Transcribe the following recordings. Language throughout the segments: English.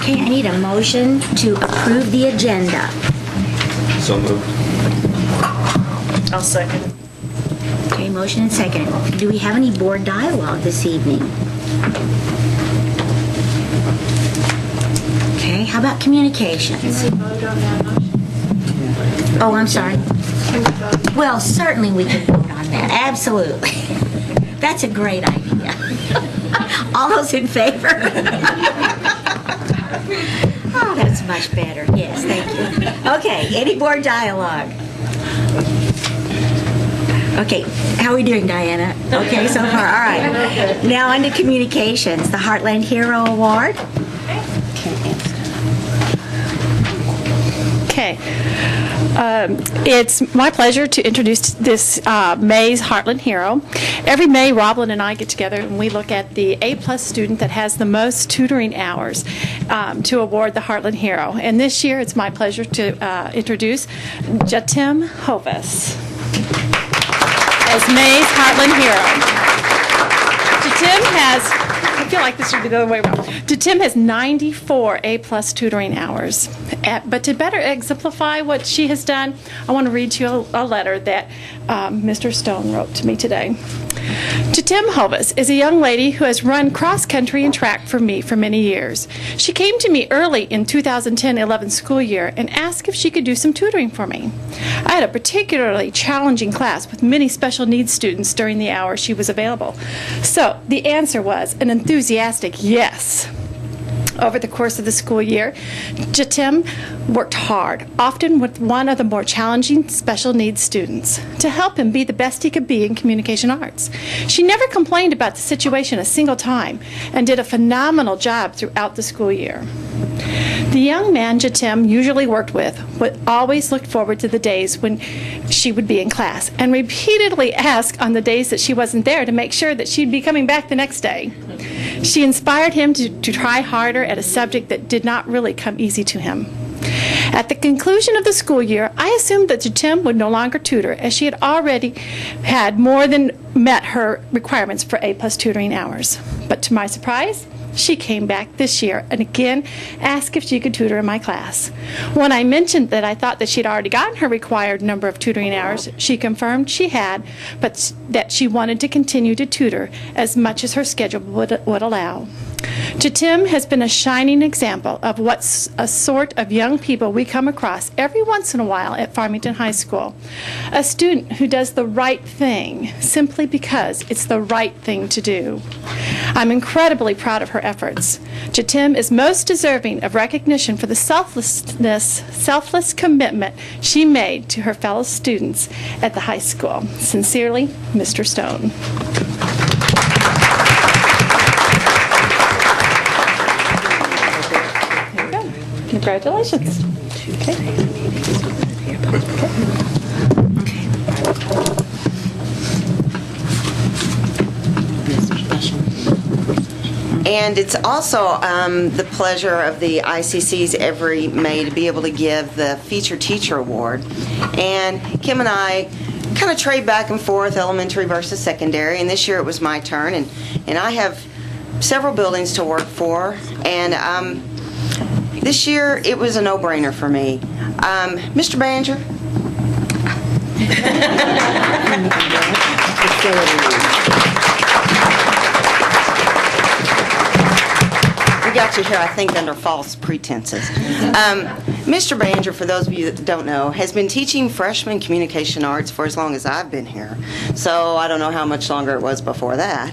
Okay, I need a motion to approve the agenda. So moved. I'll second. Okay, motion and second. Do we have any board dialogue this evening? Okay, how about communications? Oh, I'm sorry. Well, certainly we can vote on that. Absolutely. That's a great idea. All those in favor? Oh, that's much better. Yes, thank you. Okay, any board dialogue? Okay, how are we doing, Diana? Okay, so far, all right. Now on to communications, the Heartland Hero Award. Okay. It's my pleasure to introduce this May's Heartland Hero. Every May, Roblin and I get together and we look at the A+ student that has the most tutoring hours to award the Heartland Hero. And this year, it's my pleasure to introduce Jatim Hovis as May's Heartland Hero. Jatim has, I feel like this should be the other way around. Jatim has 94 A+ tutoring hours. But to better exemplify what she has done, I want to read to you a letter that Mr. Stone wrote to me today. Jatim Hovis is a young lady who has run cross-country and track for me for many years. She came to me early in 2010-11 school year and asked if she could do some tutoring for me. I had a particularly challenging class with many special needs students during the hour she was available. So the answer was an enthusiastic yes. Over the course of the school year, Jatim worked hard, often with one of the more challenging special needs students, to help him be the best he could be in communication arts. She never complained about the situation a single time and did a phenomenal job throughout the school year. The young man Jatim usually worked with would always look forward to the days when she would be in class and repeatedly ask on the days that she wasn't there to make sure that she'd be coming back the next day. She inspired him to try harder at a subject that did not really come easy to him. At the conclusion of the school year, I assumed that Jatim would no longer tutor, as she had already had more than met her requirements for A+ tutoring hours. But to my surprise, she came back this year and again asked if she could tutor in my class. When I mentioned that I thought that she'd already gotten her required number of tutoring hours, she confirmed she had, but that she wanted to continue to tutor as much as her schedule would allow. Jatim has been a shining example of what a sort of young people we come across every once in a while at Farmington High School. A student who does the right thing simply because it's the right thing to do. I'm incredibly proud of her efforts. Jatim is most deserving of recognition for the selfless commitment she made to her fellow students at the high school. Sincerely, Mr. Stone. Congratulations. Okay. And it's also the pleasure of the ICCs every May to be able to give the Feature Teacher Award. And Kim and I kind of trade back and forth, elementary versus secondary, and this year it was my turn. And I have several buildings to work for, and this year it was a no-brainer for me. Mr. Banger. We got you here, I think, under false pretenses. Mr. Banger, for those of you that don't know, has been teaching freshman communication arts for as long as I've been here. So I don't know how much longer it was before that.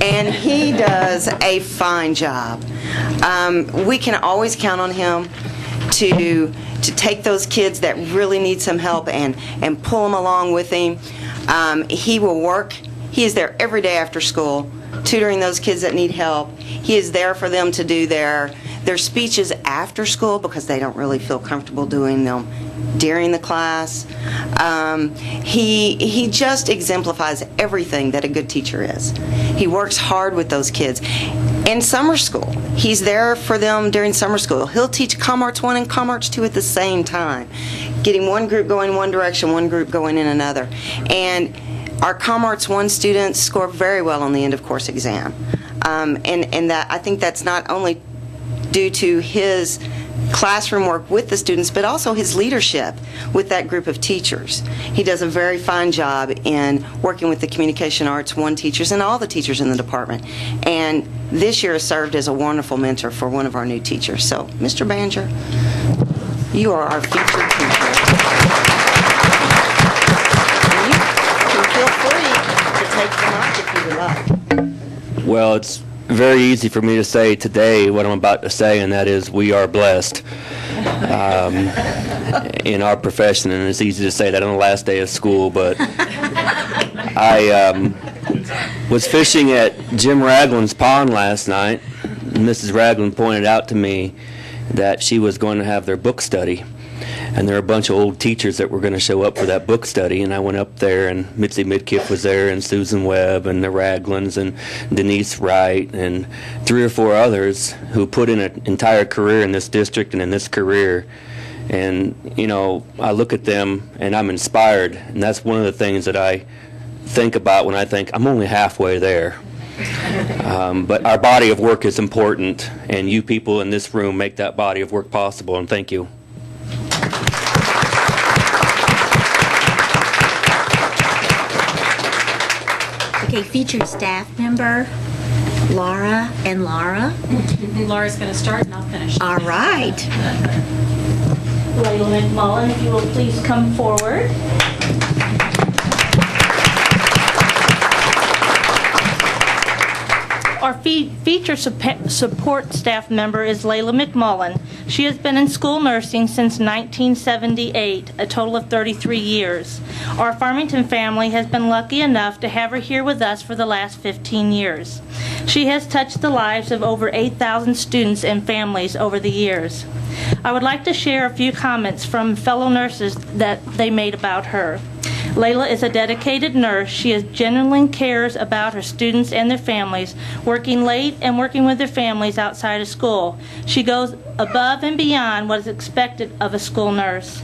And he does a fine job. We can always count on him to take those kids that really need some help and pull them along with him. He will work. He is there every day after school, tutoring those kids that need help. He is there for them to do their speeches after school because they don't really feel comfortable doing them during the class. He just exemplifies everything that a good teacher is. He works hard with those kids. In summer school, he's there for them during summer school. He'll teach ComArts 1 and ComArts 2 at the same time, getting one group going one direction, one group going in another. And our ComArts 1 students score very well on the end of course exam. And that I think that's not only due to his classroom work with the students, but also his leadership with that group of teachers. He does a very fine job in working with the Communication Arts 1 teachers and all the teachers in the department. And this year has served as a wonderful mentor for one of our new teachers. So, Mr. Banger, you are our featured teacher. And you can feel free to take the mic if you would like. Well, it's very easy for me to say today what I'm about to say, and that is we are blessed in our profession, and it's easy to say that on the last day of school, but I was fishing at Jim Ragland's pond last night, and Mrs. Ragland pointed out to me that she was going to have their book study. And there were a bunch of old teachers that were going to show up for that book study, and I went up there, and Mitzi Midkiff was there, and Susan Webb, and the Raglands, and Denise Wright, and 3 or 4 others who put in an entire career in this district and in this career. And, you know, I look at them, and I'm inspired, and that's one of the things that I think about when I think I'm only halfway there. But our body of work is important, and you people in this room make that body of work possible, and thank you. Okay, featured staff member, Laura and Laura. Laura's going to start and I'll finish. All right. Layla McMullen, if you will please come forward. Our feature support staff member is Layla McMullen. She has been in school nursing since 1978, a total of 33 years. Our Farmington family has been lucky enough to have her here with us for the last 15 years. She has touched the lives of over 8,000 students and families over the years. I would like to share a few comments from fellow nurses that they made about her. Layla is a dedicated nurse. She genuinely cares about her students and their families, working late and working with their families outside of school. She goes above and beyond what is expected of a school nurse.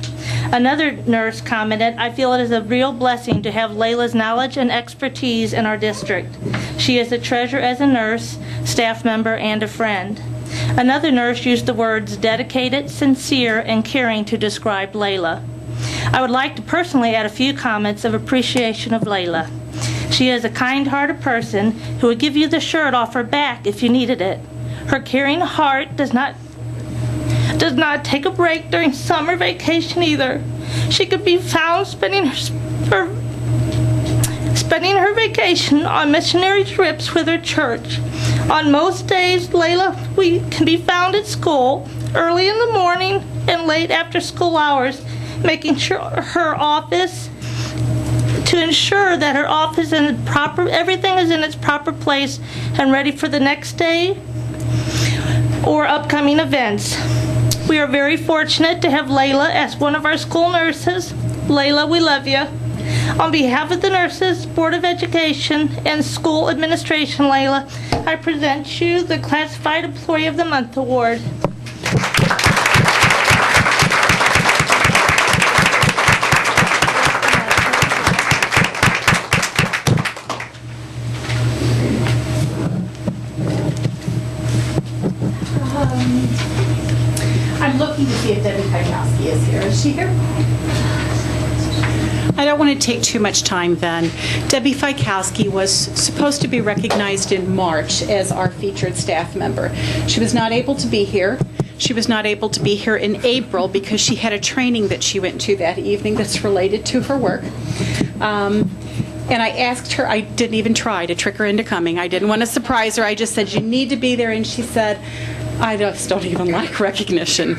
Another nurse commented, "I feel it is a real blessing to have Layla's knowledge and expertise in our district. She is a treasure as a nurse, staff member, and a friend." Another nurse used the words dedicated, sincere, and caring to describe Layla. I would like to personally add a few comments of appreciation of Layla. She is a kind-hearted person who would give you the shirt off her back if you needed it. Her caring heart does not take a break during summer vacation either. She could be found spending her vacation on missionary trips with her church. On most days, Layla can be found at school early in the morning and late after school hours, making sure her office to ensure that her office and everything is in its proper place and ready for the next day or upcoming events. We are very fortunate to have Layla as one of our school nurses. Layla, we love you. On behalf of the Nurses, Board of Education, and School Administration, Layla, I present you the Classified Employee of the Month Award. I'm looking to see if Debbie Kajowski is here. Is she here? I don't want to take too much time then. Debbie Fikowski was supposed to be recognized in March as our featured staff member. She was not able to be here. She was not able to be here in April because she had a training that she went to that evening that's related to her work. And I asked her, I didn't even try to trick her into coming. I didn't want to surprise her. I just said, you need to be there. And she said, I just don't even like recognition.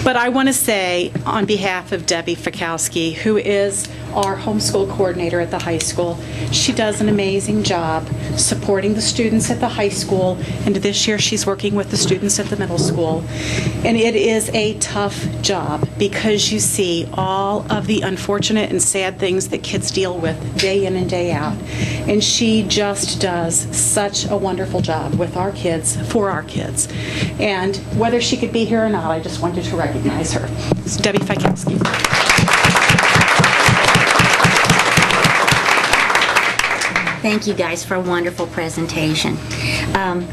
But I want to say, on behalf of Debbie Fikowski, who is our homeschool coordinator at the high school, she does an amazing job supporting the students at the high school, and this year she's working with the students at the middle school. And it is a tough job because you see all of the unfortunate and sad things that kids deal with day in and day out. And she just does such a wonderful job with our kids, for our kids. And whether she could be here or not, I just wanted to recognize her. It's Debbie Fikowski. thank you guys for a wonderful presentation.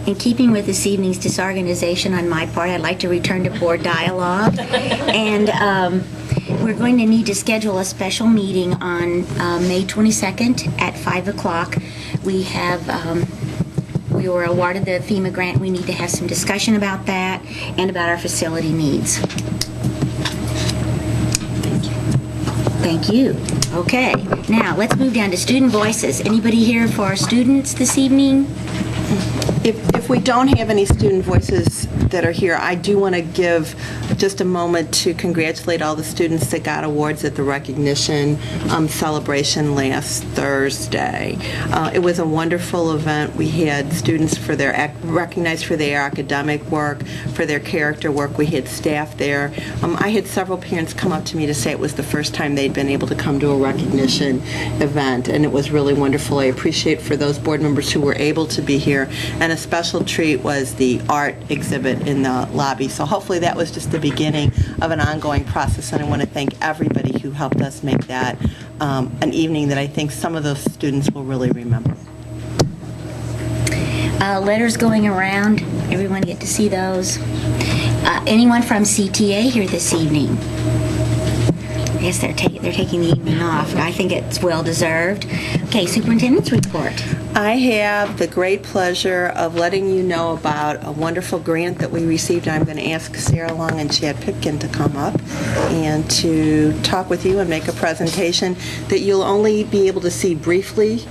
In keeping with this evening's disorganization on my part, I'd like to return to board dialogue. And we're going to need to schedule a special meeting on May 22nd at 5 o'clock. We were awarded the FEMA grant. We need to have some discussion about that and about our facility needs. Thank you. Okay, now let's move down to student voices. Anybody here for our students this evening? If we don't have any student voices that are here, I do want to give just a moment to congratulate all the students that got awards at the recognition celebration last Thursday. It was a wonderful event. We had students recognized for their academic work, for their character work. We had staff there. I had several parents come up to me to say it was the first time they'd been able to come to a recognition event, and it was really wonderful. I appreciate for those board members who were able to be here, and a special treat was the art exhibit in the lobby. So hopefully that was just the beginning of an ongoing process, and I want to thank everybody who helped us make that an evening that I think some of those students will really remember. Letters going around. Everyone get to see those. Anyone from CTA here this evening? I guess they're taking the evening off. I think it's well deserved. Okay, superintendent's report. I have the great pleasure of letting you know about a wonderful grant that we received. I'm going to ask Sarah Long and Chad Pipkin to come up and to talk with you and make a presentation that you'll only be able to see briefly.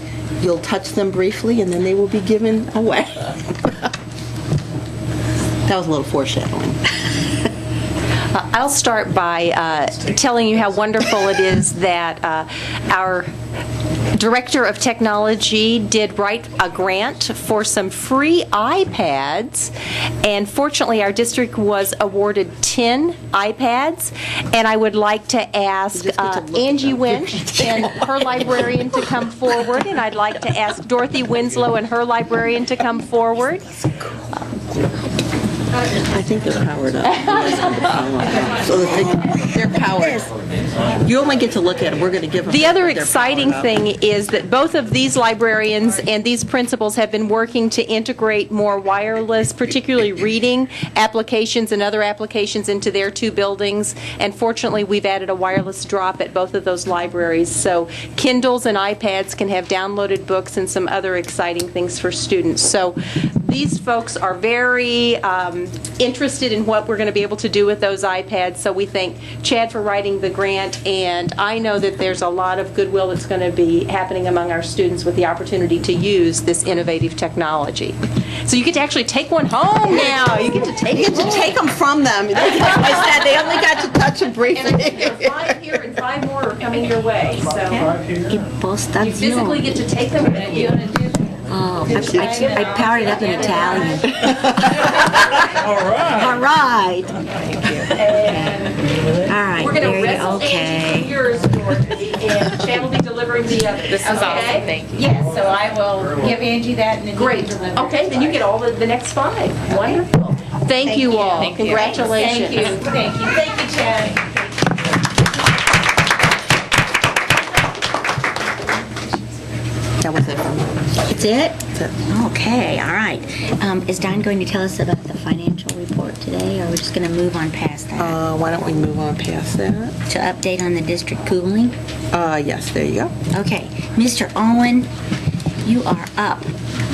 You'll touch them briefly, and then they will be given away. That was a little foreshadowing. I'll start by telling you how wonderful it is that our Director of Technology did write a grant for some free iPads, and fortunately our district was awarded 10 iPads, and I would like to ask Angie Winch and her librarian to come forward, and I'd like to ask Dorothy Winslow and her librarian to come forward. I think they're powered up. So they're powered. You only get to look at them. We're going to give them. The other exciting thing is that both of these librarians and these principals have been working to integrate more wireless, particularly reading applications and other applications into their two buildings. And fortunately, we've added a wireless drop at both of those libraries. So Kindles and iPads can have downloaded books and some other exciting things for students. So these folks are very interested in what we're going to be able to do with those iPads, so we thank Chad for writing the grant, and I know that there's a lot of goodwill that's going to be happening among our students with the opportunity to use this innovative technology. So you get to actually take one home now. You get to take them from them. Like I said, they only got to touch them briefly. And there are 5 here and 5 more are coming your way. So you physically get to take them with you. Oh, I powered it up in Italian. All right. All right. We're going to there you wrestle go. Okay. yours, Dorothy, and Chad will be delivering the others. This is awesome. Thank you. Yes, so I will give Angie that and then great. Okay, then you get all the next 5. Wonderful. Thank you all. Thank you. Congratulations. Thank you. Thank you. Thank you, Chad. That was it. It's it? That's it. Okay, all right. Is Don going to tell us about the financial report today, or are we just going to move on past that? Why don't we move on past that? To update on the district cooling? Yes, there you go. Okay. Mr. Owen, you are up.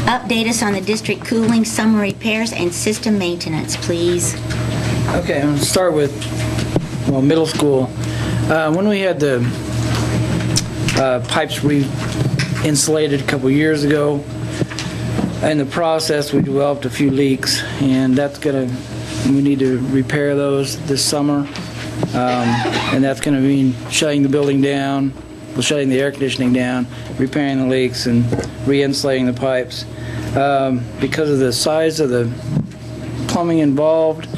Update us on the district cooling, summer repairs, and system maintenance, please. Okay, I'm going to start with, middle school. When we had the pipes re-insulated a couple years ago, in the process we developed a few leaks, and we need to repair those this summer, and that's going to mean shutting the building down, shutting the air conditioning down, repairing the leaks, and re-insulating the pipes. Because of the size of the plumbing involved,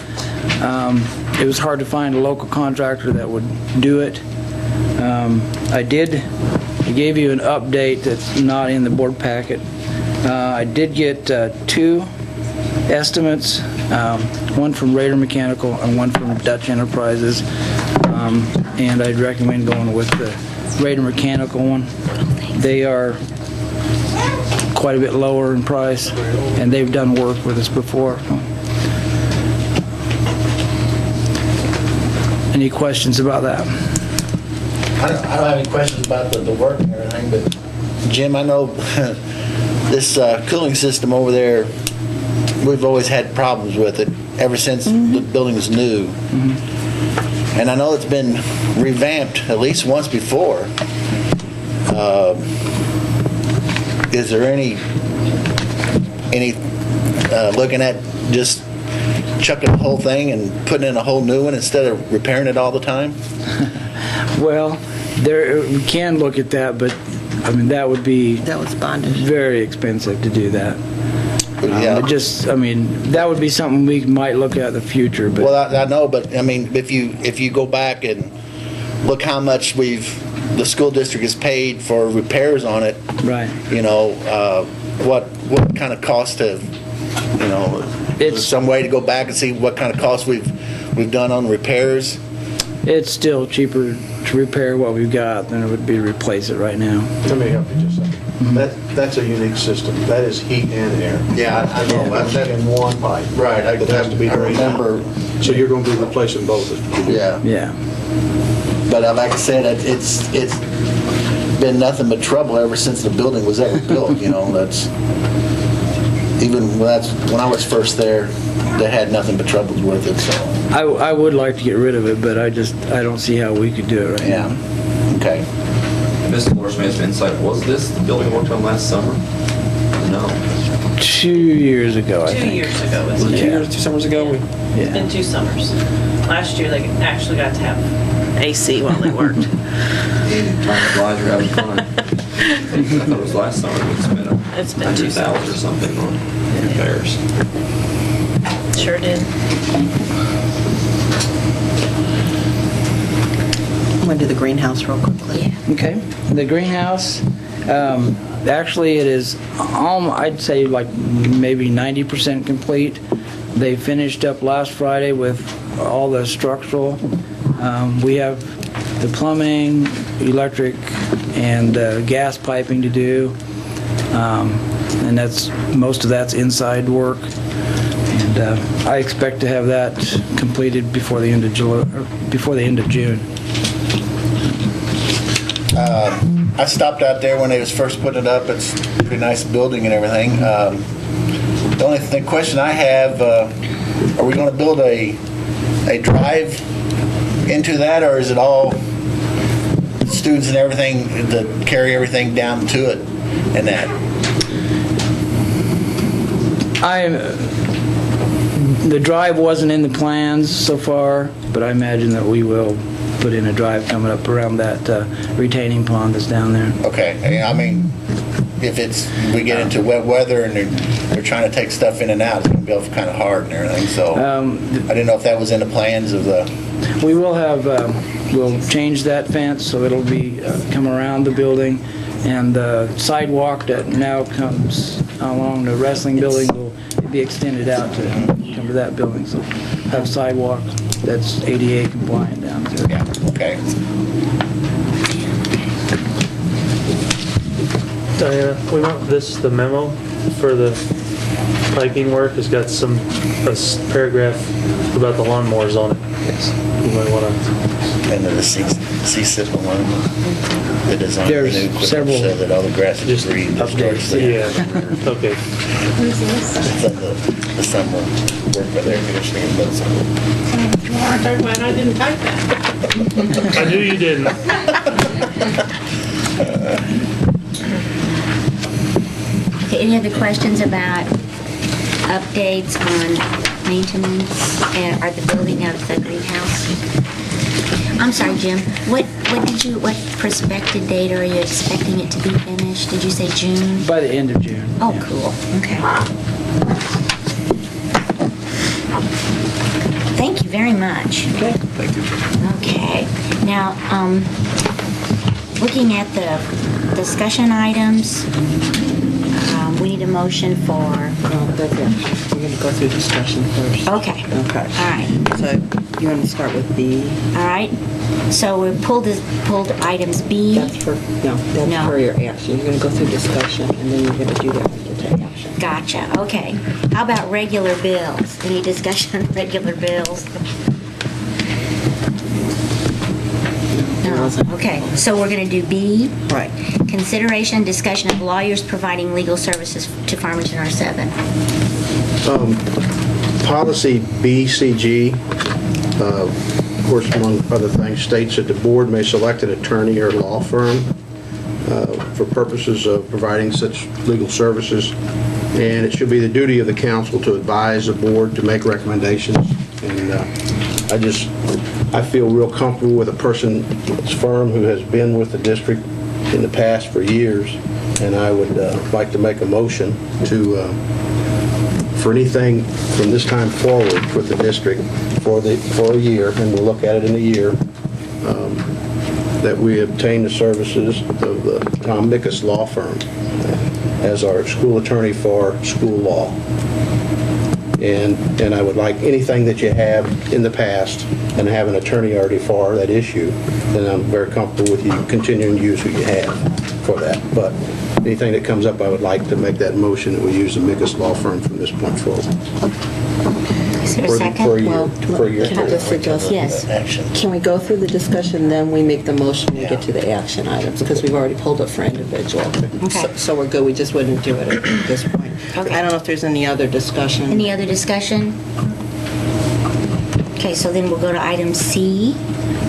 it was hard to find a local contractor that would do it. I gave you an update that's not in the board packet. I did get 2 estimates, one from Raider Mechanical and one from Dutch Enterprises, and I'd recommend going with the Raider Mechanical one. They are quite a bit lower in price, and they've done work with us before. Any questions about that? I don't have any questions about the work and everything, but Jim, I know this cooling system over there, we've always had problems with it ever since the building was new. And I know it's been revamped at least once before. Is there any looking at just chucking the whole thing and putting in a whole new one instead of repairing it all the time? Well, we can look at that, but I mean that would be very expensive to do that. Yeah. That would be something we might look at in the future. But Well, I know, but I mean, if you go back and look how much the school district has paid for repairs on it, right? You know, what kind of cost have, you know, is some way to go back and see what kind of costs we've done on repairs? It's still cheaper to repair what we've got than it would be to replace it right now. Let me help you just a second. That's a unique system. That is heat and air. Yeah, I know. That's in one pipe. Right. That has to be I drained out. remember. So you're going to be replacing both of them. Yeah. Yeah. But like I said, it's been nothing but trouble ever since the building was ever built. You know, that's even when I was first there, they had nothing but troubles with it. So I would like to get rid of it, but I don't see how we could do it right now. yeah. Okay. Mr. Morris Management Insight, was this the building I worked on last summer? No. 2 years ago, I 2 think. years ago, Was isn't it it? 2 summers ago? It's been 2 summers. Last year, they actually got to have AC while they worked. Time flies, you're having fun. I thought it was last summer we spent It's been 2 $100,000 or summers. something on repairs. Sure did. I'm going to do the greenhouse real quickly. Okay. The greenhouse, actually it is, I'd say like maybe 90% complete. They finished up last Friday with all the structural. We have the plumbing, electric, and gas piping to do. And most of that's inside work. And I expect to have that completed before the end of June. I stopped out there when they was first putting it up. It's a pretty nice building and everything. The only question I have, are we going to build a drive into that, or is it all students and everything that carry everything down to it and that? The drive wasn't in the plans so far, but I imagine that we will put in a drive coming up around that retaining pond that's down there. Okay, I mean, if we get into wet weather and they're trying to take stuff in and out, it's going to be kind of hard and everything. So I didn't know if that was in the plans of the. We will have. We'll change that fence so it'll be come around the building, and the sidewalk that now comes along the wrestling building will be extended out to come to that building. So have sidewalk that's ADA compliant down there. Yeah. Okay. Diana, the memo for the piping work has got a paragraph about the lawnmowers on it. Yes. You might want to. And then the C-SIP one, the design of There's the new equipment several so that all the grass is Just green. updates. Yeah. Okay. The sun will work by their conditioning, but I didn't type that. I knew you didn't. Okay, any other questions about updates on maintenance or the building of the greenhouse? I'm sorry, Jim. What prospective date are you expecting it to be finished? Did you say June? By the end of June. Oh, yeah. cool. Okay. Thank you very much. Okay. Thank you. Okay. Now, looking at the discussion items, we need a motion for. That's it. We're going to go through discussion first. Okay. Okay. All right. So you want to start with the. All right. So we pulled items B. That's for your action. You're going to go through discussion, and then you're going to do that when you take action. Gotcha, okay. How about regular bills? Any discussion on regular bills? No, okay. So we're going to do B. Right. Consideration and discussion of lawyers providing legal services to Farmington R7. Policy BCG, of course, among other things, states that the board may select an attorney or law firm for purposes of providing such legal services, and it should be the duty of the council to advise the board to make recommendations. And I feel real comfortable with a person's firm who has been with the district in the past for years, and I would like to make a motion to for anything from this time forward with the district for a year, and we'll look at it in a year, that we obtain the services of the Tom Mickus Law Firm as our school attorney for school law. And I would like anything that you have in the past and have an attorney already for that issue, then I'm very comfortable with you continuing to use who you have for that. But anything that comes up, I would like to make that motion that we use the Mickus Law Firm from this point forward. Is there a second? For a year. For a year. Can I just suggest? Yes. Can we go through the discussion, then we make the motion and get to the action items? Because we've already pulled it for individual. Okay. So we're good. We just wouldn't do it at this point. Okay. I don't know if there's any other discussion. Any other discussion? Okay, so then we'll go to item C,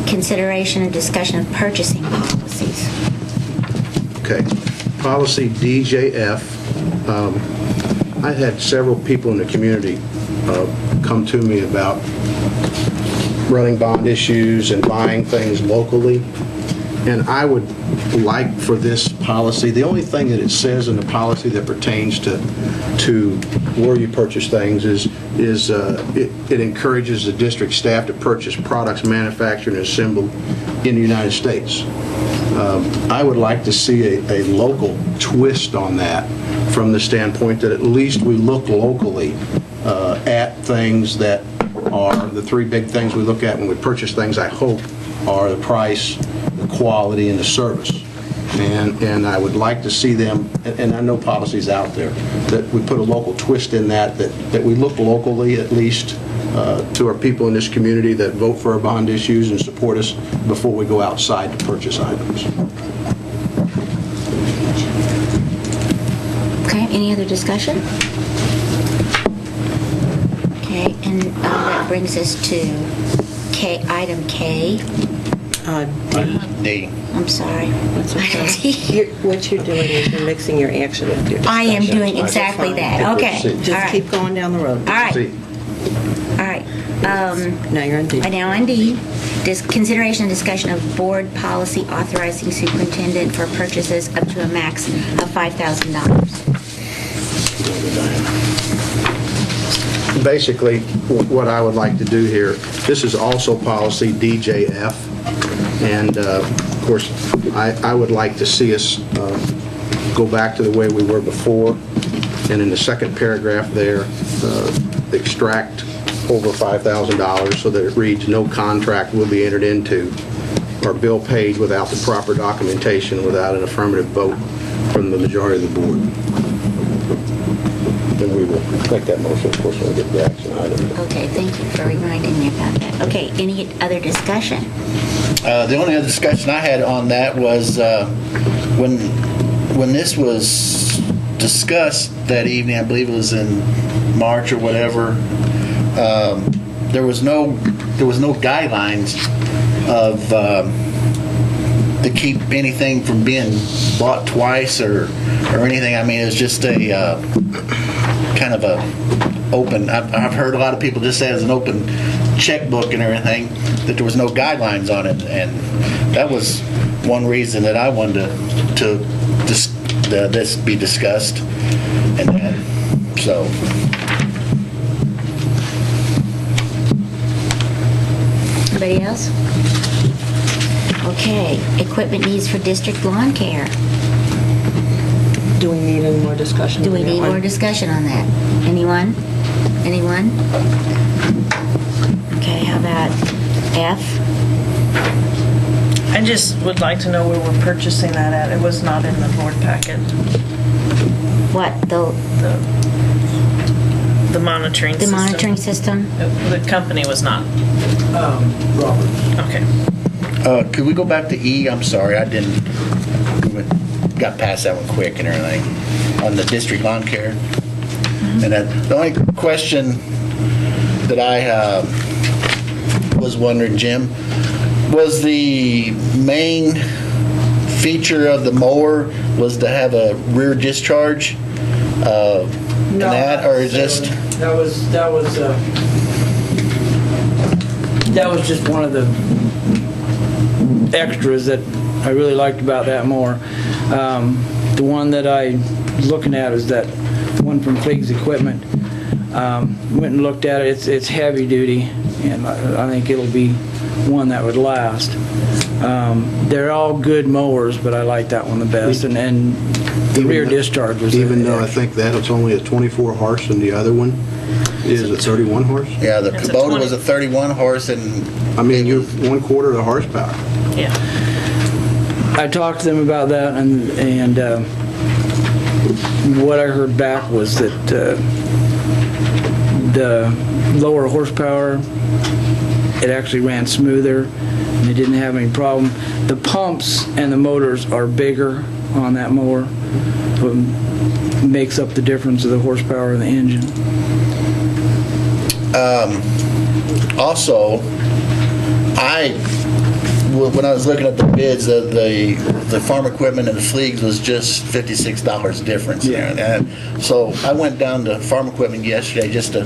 consideration and discussion of purchasing policies. Okay. Policy DJF. I've had several people in the community come to me about running bond issues and buying things locally. And I would like for this policy, the only thing that it says in the policy that pertains to where you purchase things is it encourages the district staff to purchase products manufactured and assembled in the United States. I would like to see a local twist on that from the standpoint that at least we look locally at things that are the three big things we look at when we purchase things, I hope, are the price, the quality, and the service. And I would like to see them, and I know policies out there, that we put a local twist in that we look locally at least to our people in this community that vote for our bond issues and support us before we go outside to purchase items. Okay, any other discussion? Okay, and that brings us to item K. D. I'm sorry. That's okay. What you're doing is you're mixing your action with your discussion. I am doing exactly that. Okay. Just All right. keep going down the road. All right. All right. Now you're on D. Now on D, consideration and discussion of board policy authorizing superintendent for purchases up to a max of $5,000. Basically, what I would like to do here, this is also policy DJF, and of course, I would like to see us go back to the way we were before, and in the second paragraph there, extract over $5,000 so that it reads, no contract will be entered into or bill paid without the proper documentation, without an affirmative vote from the majority of the board. Then we will make that motion, of course, when we get to the action item. Okay, thank you for reminding me about that. Okay, any other discussion? The only other discussion I had on that was when this was discussed that evening, I believe it was in March or whatever, there was no guidelines of to keep anything from being bought twice or anything. I mean, it was just a kind of a open. I've heard a lot of people just say it's an open checkbook and everything, that there was no guidelines on it, and that was one reason that I wanted to this be discussed, and so. Anybody else? Okay, equipment needs for district lawn care. Do we need any more discussion? Do we on that need one? more discussion on that? Anyone? Anyone? Okay, how about F? just would like to know where we're purchasing that at. It was not in the board packet. What, The monitoring the system. monitoring system? The company was not. Robert. Okay. Could we go back to E? I'm sorry, I didn't, got past that one quick and everything, on the district lawn care. And the only question that I was wondering, Jim, was the main feature of the mower was to have a rear discharge? And that, or just... That was just one of the extras that I really liked about that mower. The one that I was looking at is that one from Fleeg's Equipment. Went and looked at it. It's heavy duty, and I think it'll be one that would last. They're all good mowers, but I like that one the best. And the rear discharge was even though I think that it's only a 24 horse and the other one is a 31 horse. Yeah, the Kubota was a 31 horse, and I mean, you're 1/4 of the horsepower. Yeah. I talked to them about that, and what I heard back was that the lower horsepower, it actually ran smoother, and they didn't have any problem. The pumps and the motors are bigger on that mower, so it makes up the difference of the horsepower of the engine. Also, when I was looking at the bids, the farm equipment and the Fleegs was just $56 difference. Yeah. And so I went down to farm equipment yesterday just to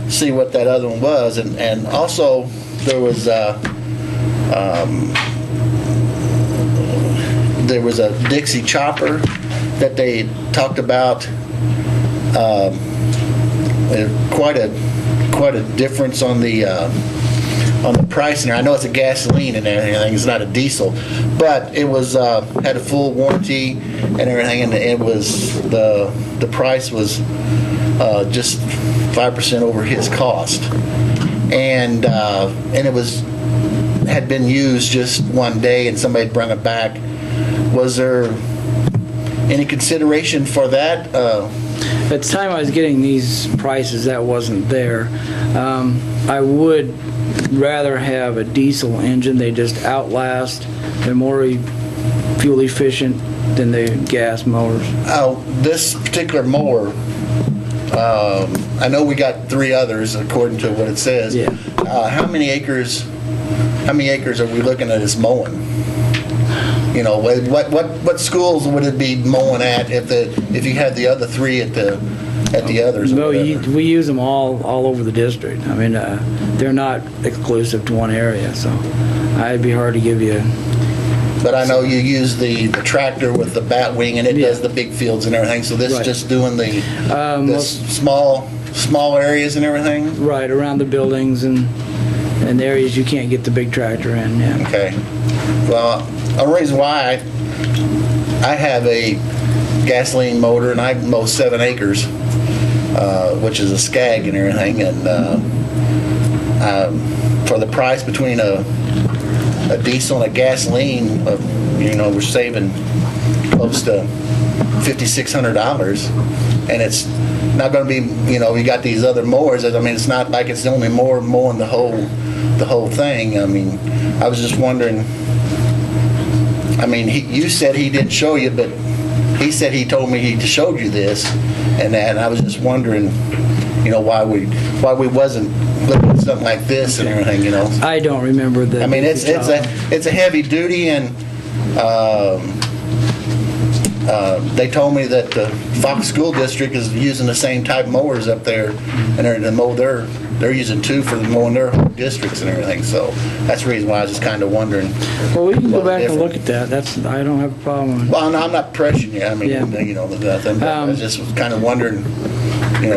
see what that other one was, and also there was a Dixie chopper that they talked about. Quite a difference on the price in there. I know it's a gasoline and everything, it's not a diesel, but it was had a full warranty and everything, and it was the price was just 5% over his cost, and it had been used just one day, and somebody had brought it back. Was there any consideration for that? At the time I was getting these prices, that wasn't there. I would rather have a diesel engine. They just outlast. They're more fuel efficient than the gas mowers. This particular mower, I know we got 3 others according to what it says. Yeah. How many acres are we looking at as mowing? You know, what schools would it be mowing at if you had the other 3 at the others? Well, we use them all over the district. I mean, they're not exclusive to one area, so it'd be hard to give you. But I know you use the tractor with the bat wing, and it does the big fields and everything. So this is just doing the small areas and everything. Right around the buildings and areas you can't get the big tractor in. Yeah. Okay. Well, a reason why I have a gasoline motor and I mow 7 acres, which is a Skag and everything, and for the price between a diesel and a gasoline, we're saving close to $5,600, and it's not going to be, you got these other mowers. I mean, it's not like it's the only mower mowing the whole thing. I mean, I was just wondering. I mean, you said he didn't show you, but he said he told me he showed you this and that, and I was just wondering, why we wasn't looking at something like this and everything, I don't remember that. I mean, it's a heavy duty, and they told me that the Fox School District is using the same type of mowers up there, and they're using 2 for mowing their whole districts and everything. So that's the reason why I was just kind of wondering. Well, we can go back and look at that. I don't have a problem. Well, no, I'm not pressuring you. I mean, nothing. But I just was kind of wondering,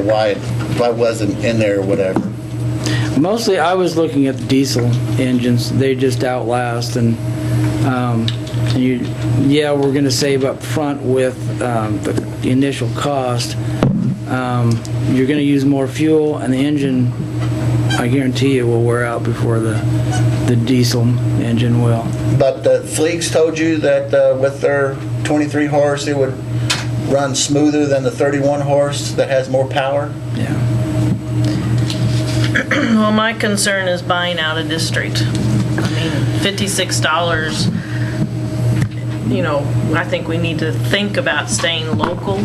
why it wasn't in there or whatever. Mostly, I was looking at the diesel engines. They just outlast, and we're going to save up front with the initial cost. You're going to use more fuel, and the engine, I I guarantee it will wear out before the diesel engine will. But the Fleets told you that with their 23 horse, it would run smoother than the 31 horse that has more power? Yeah. Well, my concern is buying out of district. I mean, $56, you know, I think we need to think about staying local.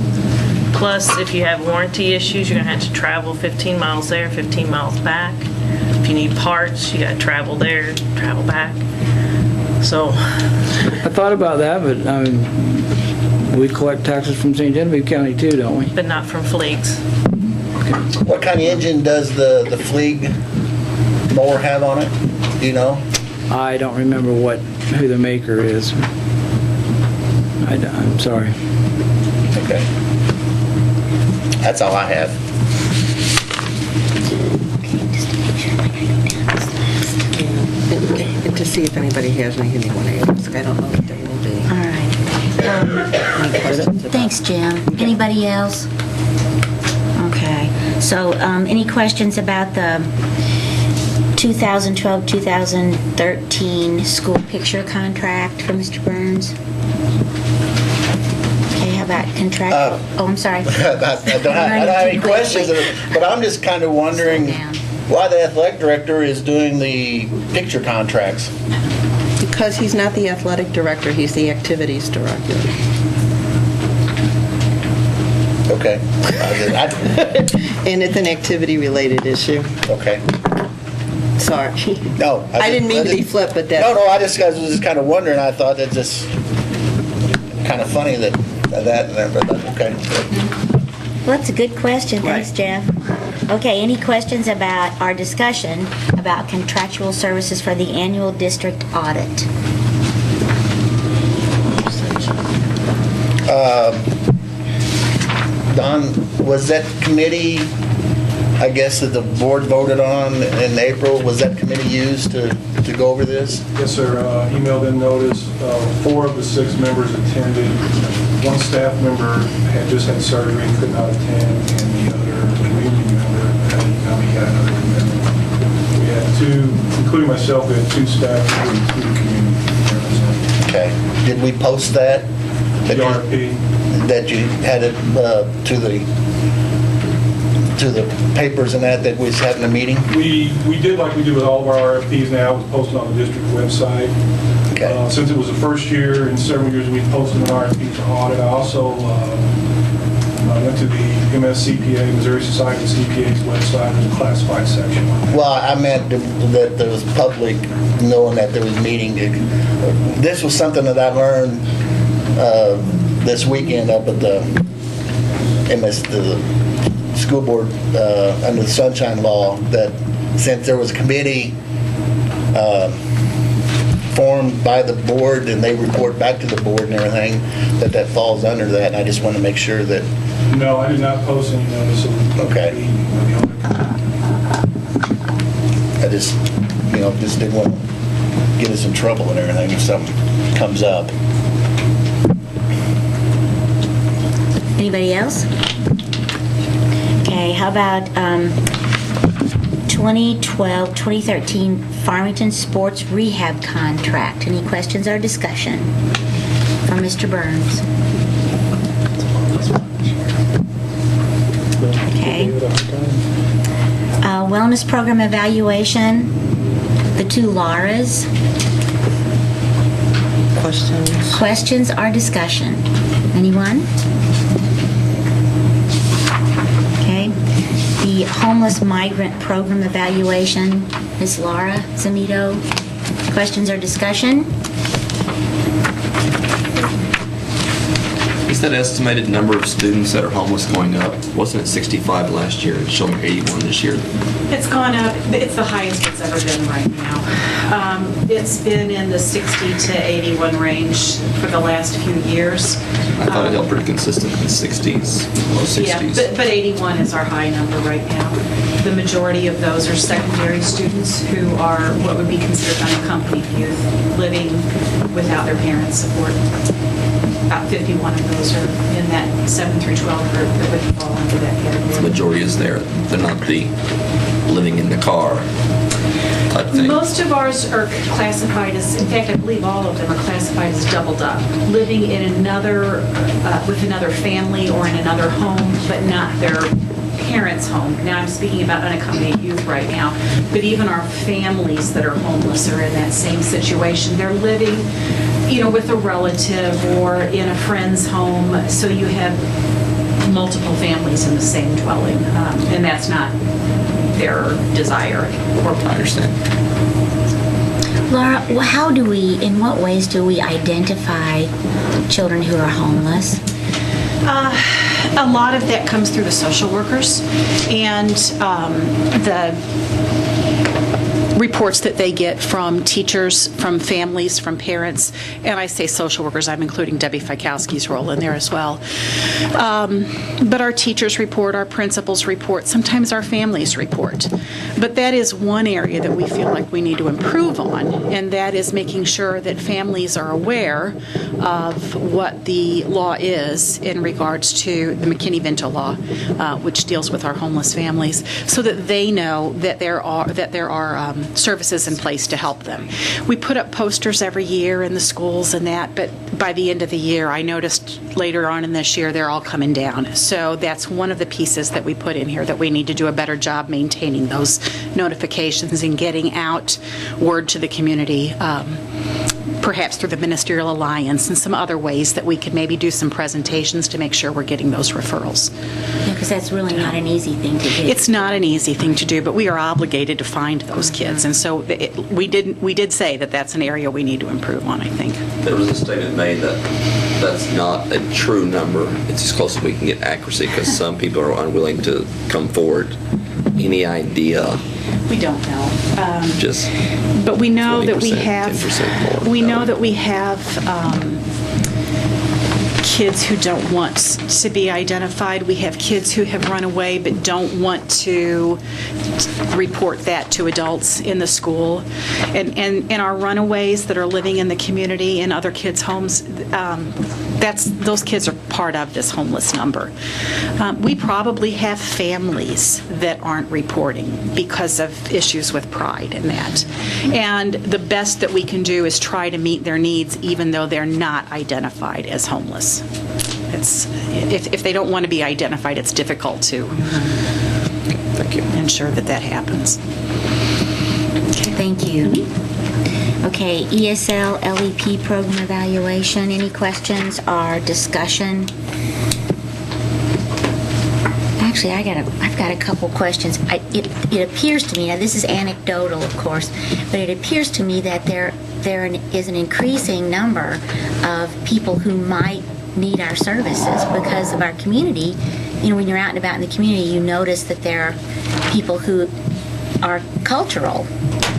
Plus, if you have warranty issues, you're gonna have to travel 15 miles there, 15 miles back. If you need parts, you gotta travel there, travel back. So, I thought about that, but I mean, we collect taxes from St. Genevieve County too, don't we? but not from Fleets. What kind of engine does the Fleeg mower have on it? Do you know? I don't remember who the maker is. I'm sorry. Okay. That's all I have. And to see if anybody has anything they want to ask. I don't know if there will be. All right. Any questions about- Thanks, Jim. Anybody else? Okay. So, any questions about the 2012-2013 school picture contract for Mr. Burns? Okay, how about contract? Oh, I'm sorry. I don't have any questions, but I'm just kind of wondering why the athletic director is doing the picture contracts. Because he's not the athletic director, he's the activities director. Okay. And it's an activity-related issue. Okay. Sorry. No. I didn't mean to be flip, but that... No, I was just kind of wondering. I thought that just kind of funny that and that, but okay. Well, that's a good question. Thanks, Jeff. Okay, any questions about our discussion about contractual services for the annual district audit? Don, was that committee, I guess, that the board voted on in April, was that committee used to go over this? Yes, sir. Emailed in notice. 4 of the 6 members attended. 1 staff member had just had surgery and could not attend, and the other community member had another commitment. We had 2, including myself, we had 2 staff and 2 community members. Okay. Did we post that? The RFP. That you had it to the papers and that we was having a meeting? We did like we do with all of our RFPs now. It was posted on the district website. Okay. Since it was the first year in several years we posted an RFP for audit, I also went to the MSCPA, Missouri Society of CPA's website. There's a classified section on that. Well, I meant that there was public knowing that there was meeting. This was something that I learned this weekend up at the school board under the Sunshine Law, that since there was a committee formed by the board and they report back to the board and everything, that falls under that. And I just want to make sure that... No, I did not post any notice of the Okay. I just didn't want to get us in trouble and everything if something comes up. Anybody else? Okay, how about 2012-2013 Farmington Sports Rehab Contract? Any questions or discussion from Mr. Burns? Okay. Wellness Program Evaluation, the 2 Lauras. Questions? Questions or discussion? Anyone? Okay. The Homeless Migrant Program Evaluation, Ms. Laura Zamito. Questions or discussion? Is that estimated number of students that are homeless going up? Wasn't it 65 last year? It's showing 81 this year. It's gone up. It's the highest it's ever been right now. It's been in the 60 to 81 range for the last few years. I thought it held pretty consistent in the 60s, low 60s. Yeah, but 81 is our high number right now. The majority of those are secondary students who are what would be considered unaccompanied youth living without their parents' support. About 51 of those are in that 7 through 12 group that would fall under that category. The majority is there. They're not the living in the car type thing. Most of ours are classified as, in fact, I believe all of them are classified as doubled up, living in another, with another family or in another home, but not their parents' home. Now I'm speaking about unaccompanied youth right now, but even our families that are homeless are in that same situation. They're living, with a relative or in a friend's home, so you have multiple families in the same dwelling, and that's not their desire or plan. I understand. Laura, in what ways do we identify children who are homeless? A lot of that comes through the social workers and the reports that they get from teachers, from families, from parents, and I say social workers, I'm including Debbie Fikowski's role in there as well. But our teachers report, our principals report, sometimes our families report. But that is one area that we feel like we need to improve on, and that is making sure that families are aware of what the law is in regards to the McKinney-Vento law, which deals with our homeless families, so that they know that there are services in place to help them. We put up posters every year in the schools and that, but by the end of the year, I noticed later on in this year, they're all coming down. So that's one of the pieces that we put in here, that we need to do a better job maintaining those notifications and getting out word to the community, perhaps through the Ministerial Alliance and some other ways that we could maybe do some presentations to make sure we're getting those referrals. Yeah, because that's really not an easy thing to do. It's not an easy thing to do, but we are obligated to find those kids, and so we did say that that's an area we need to improve on, I think. There was a statement made that that's not a true number. It's as close as we can get accuracy because some people are unwilling to come forward. Any idea? We don't know. Just but we know that we 20%, have 10% more. we know that we have kids who don't want to be identified. We have kids who have run away but don't want to report that to adults in the school. And our runaways that are living in the community in other kids' homes, those kids are part of this homeless number. We probably have families that aren't reporting because of issues with pride and that. And the best that we can do is try to meet their needs even though they're not identified as homeless. If they don't want to be identified, it's difficult to ensure that happens. Thank you. Okay, ESL LEP program evaluation. Any questions or discussion? Actually, I've got a couple questions. It appears to me, now this is anecdotal, of course, but it appears to me that there is an increasing number of people who might need our services because of our community. When you're out and about in the community, you notice that there are people who are cultural.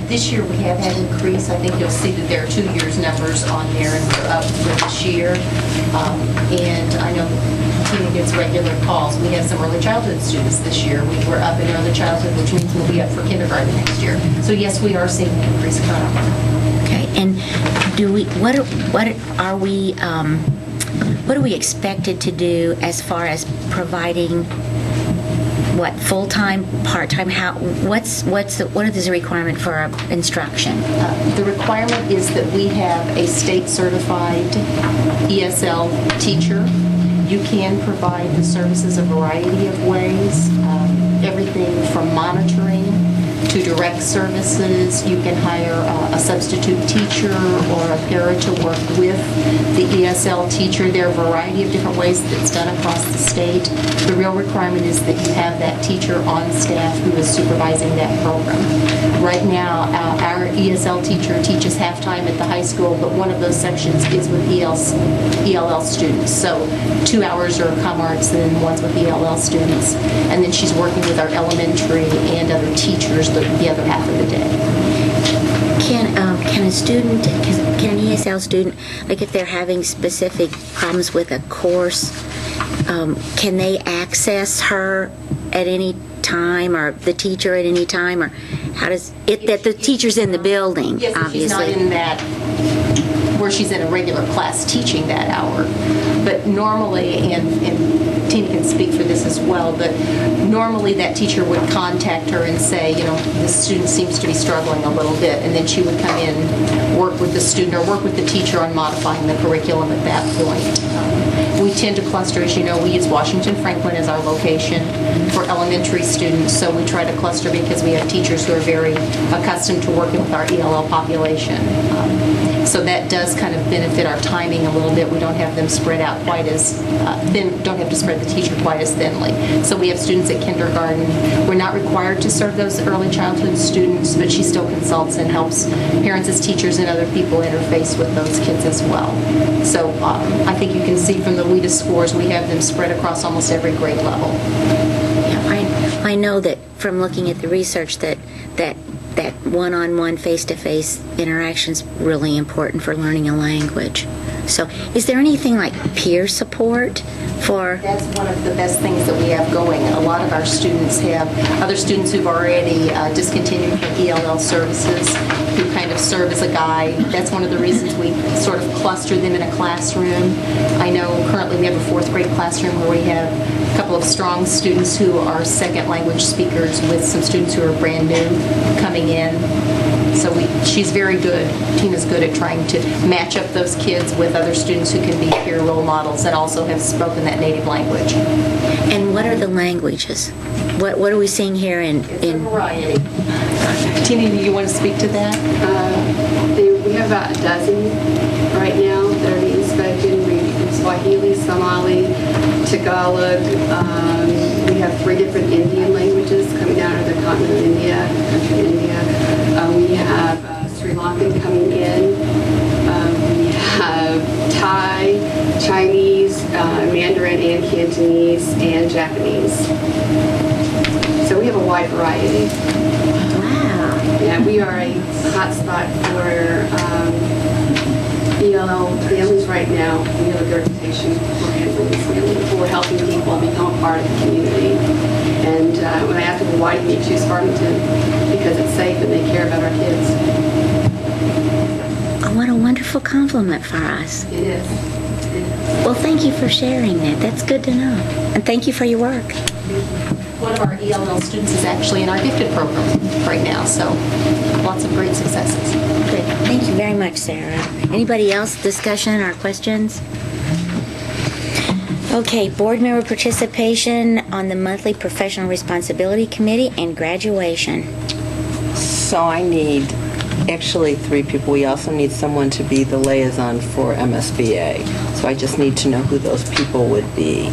This year we have had an increase. I think you'll see that there are 2 years' numbers on there, and we're up for this year. And I know Tina gets regular calls. We have some early childhood students this year. We were up in early childhood, which means we'll be up for kindergarten next year. So yes, we are seeing an increase currently. Okay, and what are we expected to do as far as providing full-time, part-time? What is the requirement for instruction? The requirement is that we have a state-certified ESL teacher. You can provide the services a variety of ways, everything from monitoring to direct services. You can hire a substitute teacher or a para to work with the ESL teacher. There are a variety of different ways that it's done across the state. The real requirement is that you have that teacher on staff who is supervising that program. Right now, our ESL teacher teaches half-time at the high school, but one of those sections is with ELL students. So 2 hours are ComArts and then one's with ELL students. And then she's working with our elementary and other teachers the other half of the day. Can an ESL student, like if they're having specific problems with a course, can they access her at any time, or the teacher at any time, or how does it, that the teacher's in the building, yes, obviously? Yes, she's not in that, where where she's in a regular class teaching that hour. But normally, and Tina can speak for this as well, but normally that teacher would contact her and say, this student seems to be struggling a little bit, and then she would come in, work with the student or work with the teacher on modifying the curriculum at that point. We tend to cluster, as you know, we use Washington Franklin as our location for elementary students, so we try to cluster because we have teachers who are very accustomed to working with our ELL population. So that does kind of benefit our timing a little bit. We don't have them spread out quite as thin, don't have to spread the teacher quite as thinly. So we have students at kindergarten. We're not required to serve those early childhood students, but she still consults and helps parents as teachers and other people interface with those kids as well. So I think you can see from the WIDA scores, we have them spread across almost every grade level. Yeah, I know that from looking at the research that one-on-one, face-to-face interaction is really important for learning a language. So is there anything like peer support for? That's one of the best things that we have going. A lot of our students have other students who've already discontinued from ELL services who kind of serve as a guide. That's one of the reasons we sort of cluster them in a classroom. I know currently we have a 4th grade classroom where we have a couple of strong students who are second language speakers with some students who are brand new coming in. So she's very good. Tina's good at trying to match up those kids with other students who can be peer role models and also have spoken that native language. And what are the languages? What are we seeing here in a variety. Tina, do you want to speak to that? We have about a dozen right now that are being spoken. We have Swahili, Somali, Tagalog. We have 3 different Indian languages coming out of the continent of India, country of India. We have Sri Lankan coming in. We have Thai, Chinese, Mandarin and Cantonese, and Japanese. So we have a wide variety. Wow. Yeah, we are a hotspot for ELL families right now. We have a good reputation for families, for helping people become a part of the community. And when I ask people, why do you choose Farmington? Because it's safe and they care about our kids. Oh, what a wonderful compliment for us. It is. Well, thank you for sharing that. That's good to know. And thank you for your work. One of our ELL students is actually in our gifted program right now, so lots of great successes. Good. Thank you very much, Sarah. Anybody else discussion or questions? Okay, board member participation on the monthly professional responsibility committee and graduation. So I need actually 3 people. We also need someone to be the liaison for MSBA. So I just need to know who those people would be.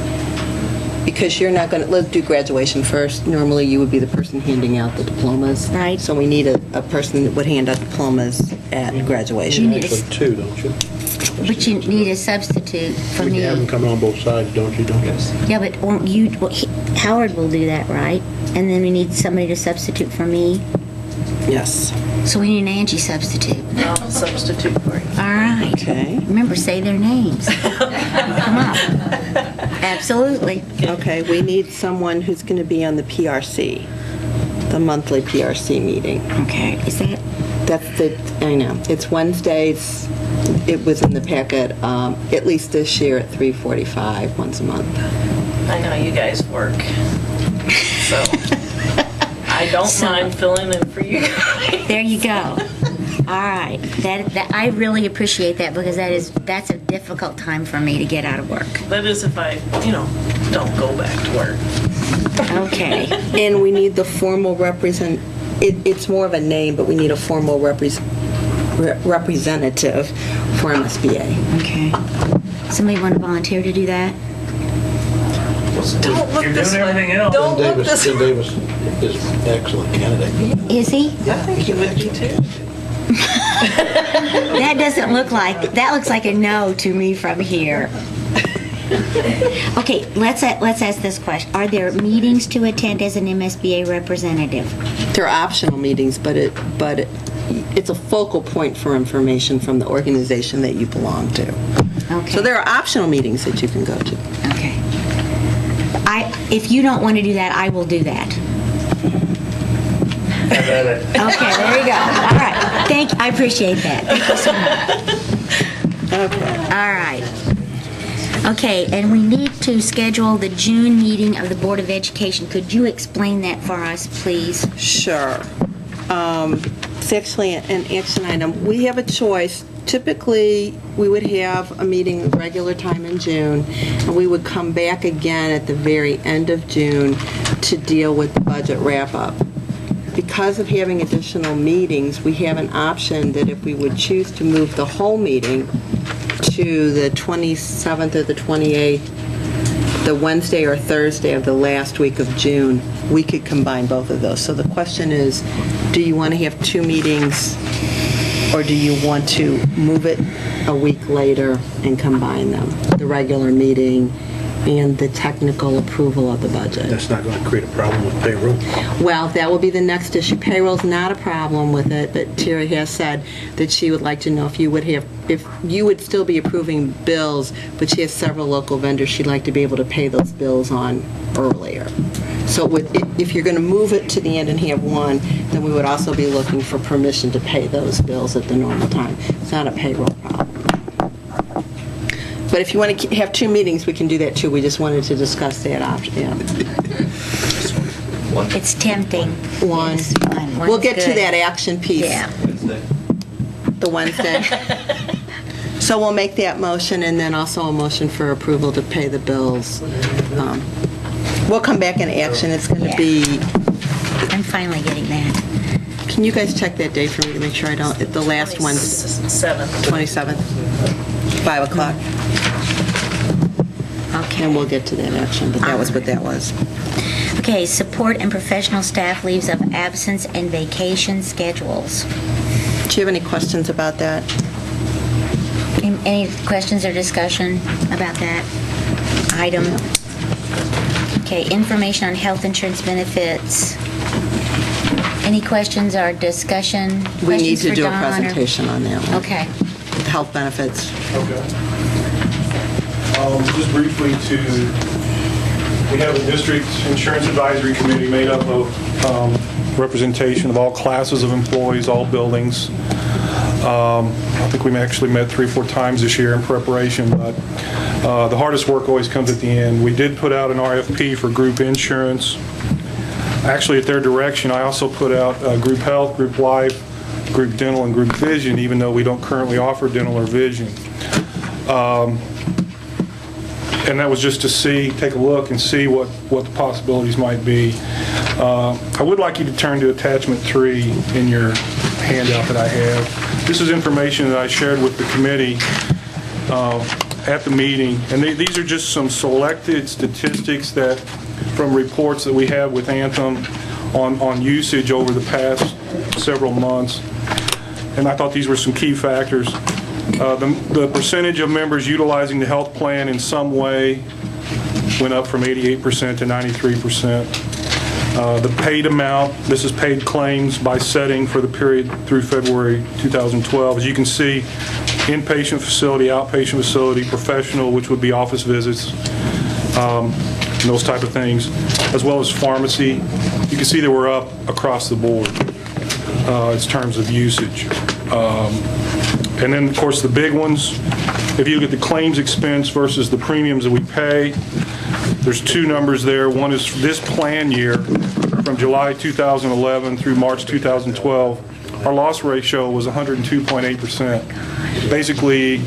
Because you're not going to, let's do graduation first. Normally you would be the person handing out the diplomas. Right. So we need a person that would hand out diplomas at graduation. Actually 2, don't you? But you need a substitute for me. You have them coming on both sides, don't you? Yes. Yeah, but won't you, Howard will do that, right? And then we need somebody to substitute for me. Yes. So we need an Angie substitute. I'll substitute for you. All right. Okay. Remember, say their names. Come on. Absolutely. Okay, we need someone who's going to be on the PRC, the monthly PRC meeting. Okay. Is that? That's I know. It's Wednesdays. It was in the packet, at least this year at 3:45 once a month. I know you guys work, so I don't mind filling in for you guys. There you go. All right. That I really appreciate that because that's a difficult time for me to get out of work. That is if I, don't go back to work. Okay. And we need the formal it's more of a name, but we need a formal representative for MSBA. Okay. Somebody want to volunteer to do that? Don't look this way. Don't look this way. Ken Davis is an excellent candidate. Is he? I think he would be too. That looks like a no to me from here. Okay, let's ask this question. Are there meetings to attend as an MSBA representative? There are optional meetings, but it's a focal point for information from the organization that you belong to. Okay. So there are optional meetings that you can go to. Okay. If you don't want to do that, I will do that. Okay, there you go. All right. I appreciate that. Thank you so much. Okay. All right. Okay, and we need to schedule the June meeting of the Board of Education. Could you explain that for us, please? Sure. It's actually an action item. We have a choice. Typically, we would have a meeting at regular time in June, and we would come back again at the very end of June to deal with the budget wrap-up. Because of having additional meetings, we have an option that if we would choose to move the whole meeting to the 27th or the 28th, the Wednesday or Thursday of the last week of June, we could combine both of those. So the question is, do you want to have two meetings, or do you want to move it a week later and combine them, the regular meeting and the technical approval of the budget? That's not going to create a problem with payroll? Well, that will be the next issue. Payroll's not a problem with it, but Terry has said that she would like to know if you would still be approving bills, but she has several local vendors she'd like to be able to pay those bills on earlier. So if you're going to move it to the end and have one, then we would also be looking for permission to pay those bills at the normal time. It's not a payroll problem. But if you want to have two meetings, we can do that too. We just wanted to discuss that option. Yeah. It's tempting. One. Yes, We'll get to good. that action piece. Yeah. The Wednesday. So we'll make that motion, and then also a motion for approval to pay the bills. We'll come back in action. It's going to be... I'm finally getting that. Can you guys check that date for me to make sure I don't... The last one... 27th. 5 o'clock. Okay. And we'll get to that action, but that was what that was. Okay, support and professional staff leaves of absence and vacation schedules. Do you have any questions about that? Any questions or discussion about that item? Okay, information on health insurance benefits. Any questions or discussion? We need Questions to for do a Dawn, or- presentation on that one. Okay. Health benefits. Okay. Just briefly we have a district insurance advisory committee made up of representation of all classes of employees, all buildings. I think we actually met 3 or 4 times this year in preparation, but the hardest work always comes at the end. We did put out an RFP for group insurance. Actually, at their direction, I also put out group health, group life, group dental, and group vision, even though we don't currently offer dental or vision. And that was just to take a look and see what the possibilities might be. I would like you to turn to attachment 3 in your handout that I have. This is information that I shared with the committee at the meeting, and these are just some selected statistics that from reports that we have with Anthem on usage over the past several months. And I thought these were some key factors. The percentage of members utilizing the health plan in some way went up from 88% to 93%. The paid amount, this is paid claims by setting for the period through February 2012. As you can see, inpatient facility, outpatient facility, professional, which would be office visits, and those type of things, as well as pharmacy. You can see that we're up across the board in terms of usage. And then, of course, the big ones, if you look at the claims expense versus the premiums that we pay, there's 2 numbers there. One is this plan year, from July 2011 through March 2012, our loss ratio was 102.8%. Basically,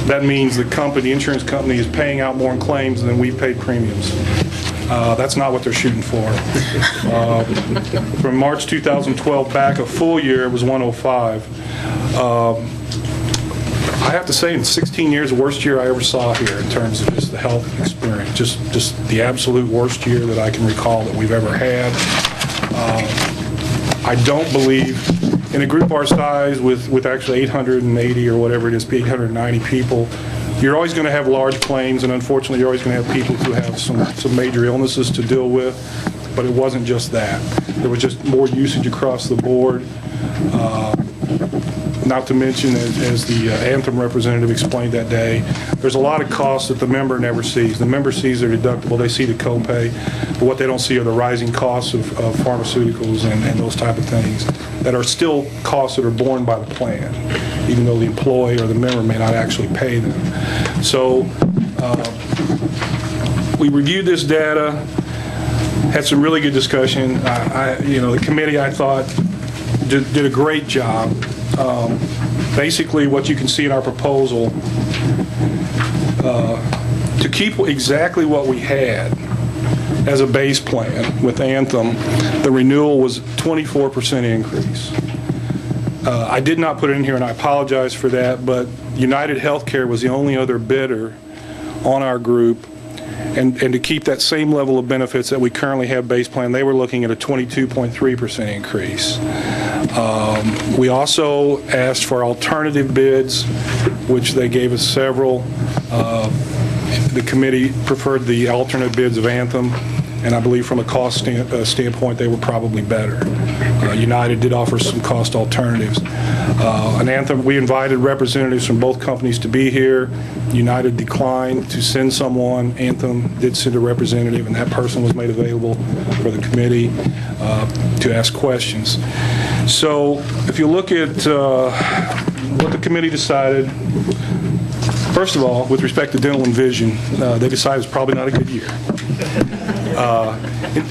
that means the insurance company is paying out more in claims than we paid premiums. That's not what they're shooting for. From March 2012 back a full year, it was 105. I have to say, in 16 years, the worst year I ever saw here in terms of just the health experience, just the absolute worst year that I can recall that we've ever had. I don't believe, in a group our size with actually 880 or whatever it is, 890 people, you're always going to have large claims, and unfortunately you're always going to have people who have some major illnesses to deal with, but it wasn't just that. There was just more usage across the board. not to mention, as the Anthem representative explained that day, there's a lot of costs that the member never sees. The member sees their deductible, they see the copay, but what they don't see are the rising costs of pharmaceuticals and those type of things that are still costs that are borne by the plan, even though the employee or the member may not actually pay them. So we reviewed this data, had some really good discussion. The committee, I thought, did a great job. Basically, what you can see in our proposal, to keep exactly what we had as a base plan with Anthem, the renewal was 24% increase. I did not put it in here, and I apologize for that, but United Healthcare was the only other bidder on our group. And to keep that same level of benefits that we currently have base plan, they were looking at a 22.3% increase. We also asked for alternative bids, which they gave us several. The committee preferred the alternate bids of Anthem, and I believe from a cost standpoint, they were probably better. United did offer some cost alternatives. And Anthem, we invited representatives from both companies to be here. United declined to send someone. Anthem did send a representative, and that person was made available for the committee to ask questions. So if you look at what the committee decided, first of all, with respect to dental and vision, they decided it's probably not a good year.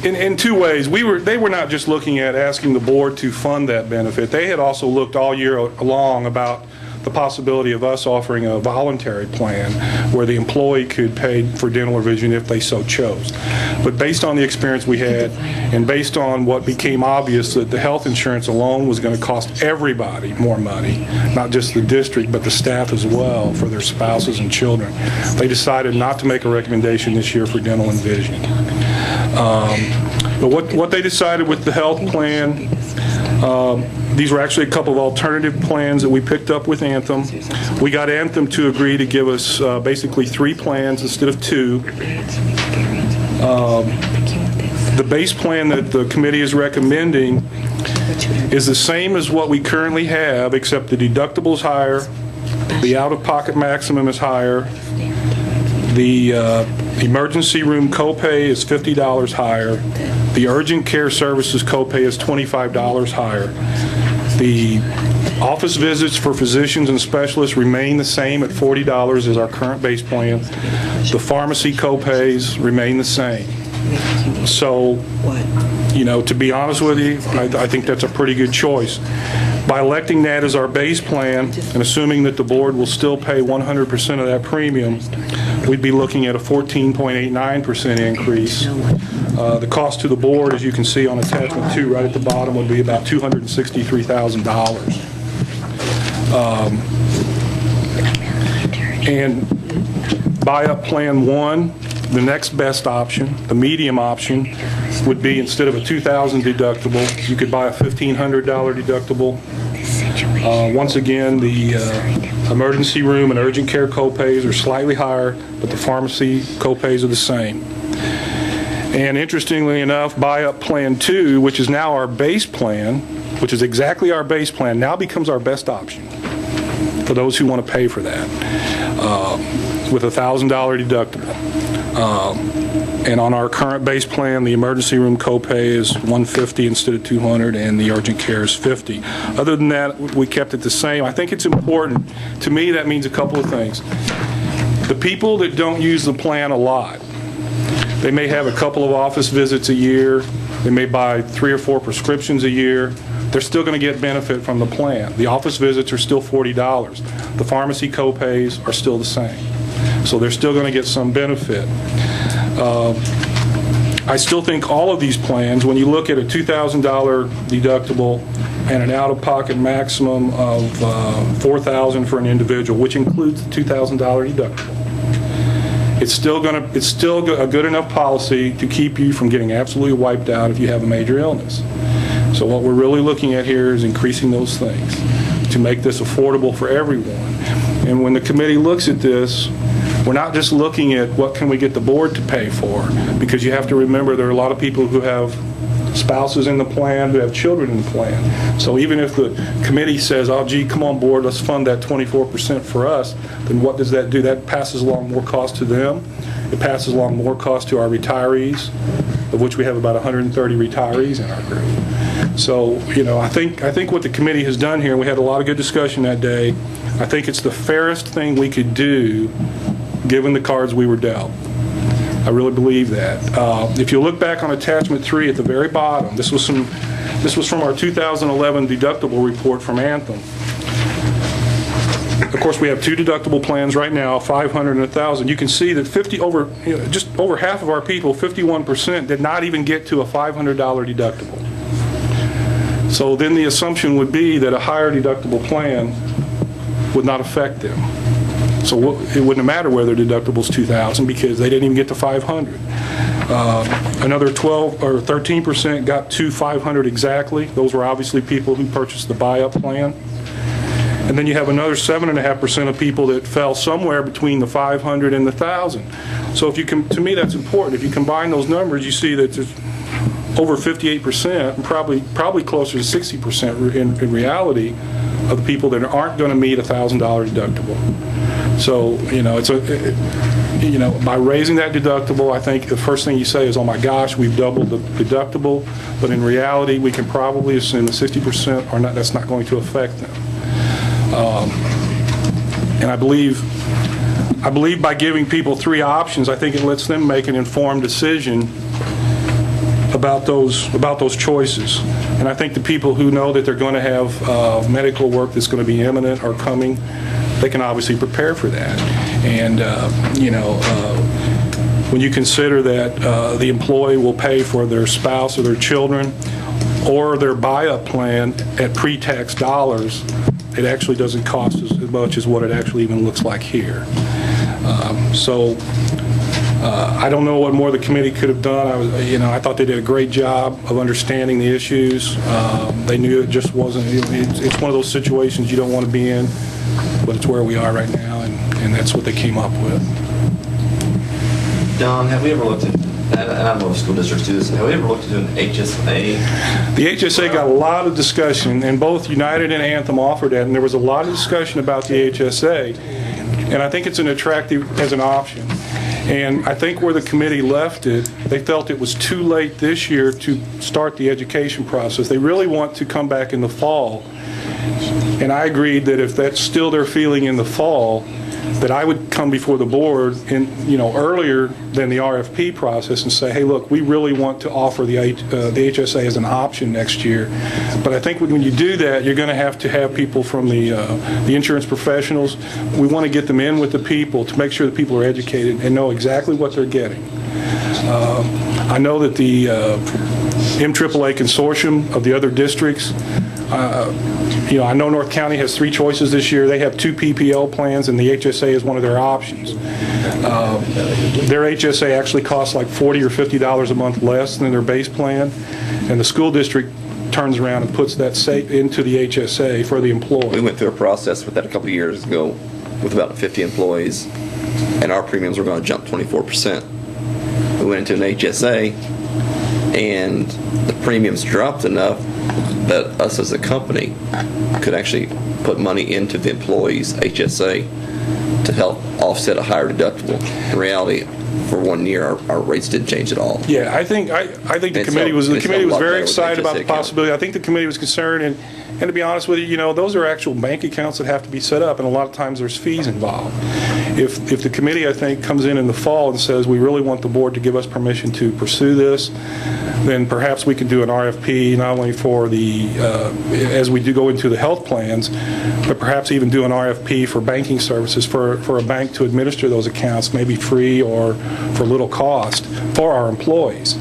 In two ways. They were not just looking at asking the board to fund that benefit. They had also looked all year long about the possibility of us offering a voluntary plan where the employee could pay for dental or vision if they so chose. But based on the experience we had and based on what became obvious that the health insurance alone was going to cost everybody more money, not just the district but the staff as well for their spouses and children, they decided not to make a recommendation this year for dental and vision. But what they decided with the health plan, these were actually a couple of alternative plans that we picked up with Anthem. We got Anthem to agree to give us basically 3 plans instead of 2. The base plan that the committee is recommending is the same as what we currently have, except the deductible is higher, the out-of-pocket maximum is higher, the emergency room copay is $50 higher, the urgent care services copay is $25 higher. The office visits for physicians and specialists remain the same at $40 as our current base plan. The pharmacy copays remain the same. So, to be honest with you, I think that's a pretty good choice. By electing that as our base plan and assuming that the board will still pay 100% of that premium, we'd be looking at a 14.89% increase. The cost to the board, as you can see on attachment 2 right at the bottom, would be about $263,000. And buy-up plan 1, the next best option, the medium option, would be instead of a $2,000 deductible, you could buy a $1,500 deductible. Once again, the emergency room and urgent care copays are slightly higher, but the pharmacy copays are the same. And interestingly enough, buy-up plan 2, which is now our base plan, which is exactly our base plan, now becomes our best option for those who want to pay for that, with a $1,000 deductible. And on our current base plan, the emergency room copay is $150 instead of $200, and the urgent care is $50. Other than that, we kept it the same. I think it's important. To me, that means a couple of things. The people that don't use the plan a lot, they may have a couple of office visits a year, they may buy 3 or 4 prescriptions a year, they're still going to get benefit from the plan. The office visits are still $40. The pharmacy copays are still the same. So they're still going to get some benefit. I still think all of these plans, when you look at a $2,000 deductible and an out-of-pocket maximum of $4,000 for an individual, which includes the $2,000 deductible, it's still a good enough policy to keep you from getting absolutely wiped out if you have a major illness. So what we're really looking at here is increasing those things to make this affordable for everyone. And when the committee looks at this, we're not just looking at what can we get the board to pay for, because you have to remember there are a lot of people who have spouses in the plan, who have children in the plan. So even if the committee says, oh, gee, come on board, let's fund that 24% for us, then what does that do? That passes along more cost to them. It passes along more cost to our retirees, of which we have about 130 retirees in our group. So, I think what the committee has done here, and we had a lot of good discussion that day, I think it's the fairest thing we could do given the cards we were dealt. I really believe that. If you look back on attachment 3 at the very bottom, this was from our 2011 deductible report from Anthem. Of course, we have 2 deductible plans right now, 500 and 1,000. You can see that just over half of our people, 51%, did not even get to a $500 deductible. So then the assumption would be that a higher deductible plan would not affect them. So it wouldn't matter whether deductible's $2,000 because they didn't even get to 500. Another 12 or 13% got to 500 exactly. Those were obviously people who purchased the buy-up plan. And then you have another 7.5% of people that fell somewhere between the 500 and the 1,000. So if you to me that's important. If you combine those numbers, you see that there's over 58%, and probably closer to 60% in reality, of the people that aren't going to meet a $1,000 deductible. So, by raising that deductible, I think the first thing you say is, oh my gosh, we've doubled the deductible, but in reality, we can probably assume that 60% are not, that's not going to affect them. And I believe by giving people 3 options, I think it lets them make an informed decision about those choices. And I think the people who know that they're going to have medical work that's going to be imminent or coming, they can obviously prepare for that. And when you consider that the employee will pay for their spouse or their children or their buy-up plan at pre-tax dollars, it actually doesn't cost as much as what it actually even looks like here. I don't know what more the committee could have done. I thought they did a great job of understanding the issues. They knew it just wasn't. It's one of those situations you don't want to be in, but it's where we are right now, and that's what they came up with. Don, have we ever looked at? I don't know if school districts do this. Have we ever looked at doing an HSA? The HSA got a lot of discussion, and both United and Anthem offered that, and there was a lot of discussion about the HSA, and I think it's an attractive as an option. And I think where the committee left it, they felt it was too late this year to start the education process. They really want to come back in the fall. And I agreed that if that's still their feeling in the fall, that I would come before the board earlier than the RFP process and say, hey, look, we really want to offer the HSA as an option next year. But I think when you do that, you're going to have people from the insurance professionals. We want to get them in with the people to make sure the people are educated and know exactly what they're getting. I know that the MAAA consortium of the other districts, I know North County has 3 choices this year. They have 2 PPL plans, and the HSA is one of their options. Their HSA actually costs like $40 or $50 a month less than their base plan, and the school district turns around and puts that into the HSA for the employee. We went through a process with that a couple of years ago with about 50 employees, and our premiums were going to jump 24%. We went into an HSA, and the premiums dropped enough that us as a company could actually put money into the employees' HSA to help offset a higher deductible. In reality, for 1 year, our rates didn't change at all. Yeah, I think the committee was very excited about the possibility. I think the committee was concerned, and to be honest with you, those are actual bank accounts that have to be set up, and a lot of times there's fees involved. If the committee, I think, comes in the fall and says we really want the board to give us permission to pursue this, then perhaps we can do an RFP not only for as we do go into the health plans, but perhaps even do an RFP for banking services for a bank to administer those accounts, maybe free or for little cost for our employees.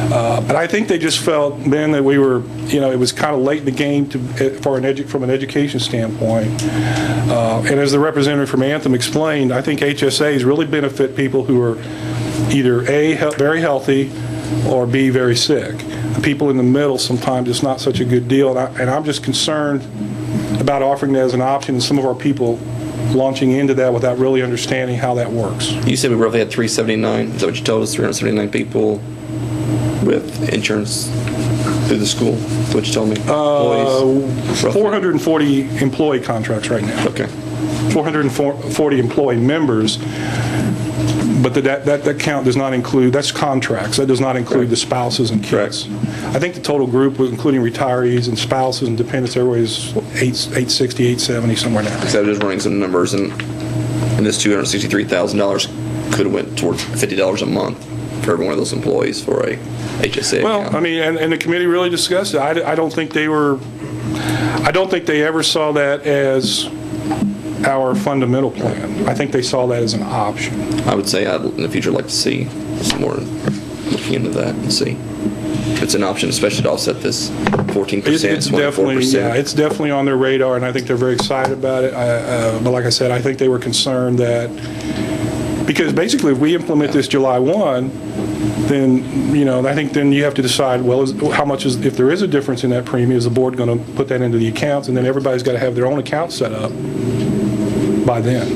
But I think they just felt then that we were, it was kind of late in the game from an education standpoint. And as the representative from Anthem explained, I think HSAs really benefit people who are either A, very healthy, or B, very sick. The people in the middle, sometimes it's not such a good deal, and I'm just concerned about offering that as an option, and some of our people launching into that without really understanding how that works. You said we roughly had 379. Is that what you told us? 379 people with insurance through the school? What you told me? Employees, roughly? 440 employee contracts right now. Okay. 440 employee members, but that count does not include, that's contracts. That does not include the spouses and kids. I think the total group, including retirees and spouses and dependents, everybody is 860, 870, somewhere now. So I was just running some numbers, and this $263,000 could have went towards $50 a month for every one of those employees for a HSA Well, account. I mean, and the committee really discussed it. I don't think they ever saw that as our fundamental plan. I think they saw that as an option. I would say I'd, in the future, like to see some more looking into that and see if it's an option, especially to offset this 14%, It's definitely, 24%. yeah, it's definitely on their radar, and I think they're very excited about it. But like I said, I think they were concerned that, because basically if we implement this July 1, then, I think then you have to decide, well, how much is, if there is a difference in that premium, is the board going to put that into the accounts? And then everybody's got to have their own account set up by then.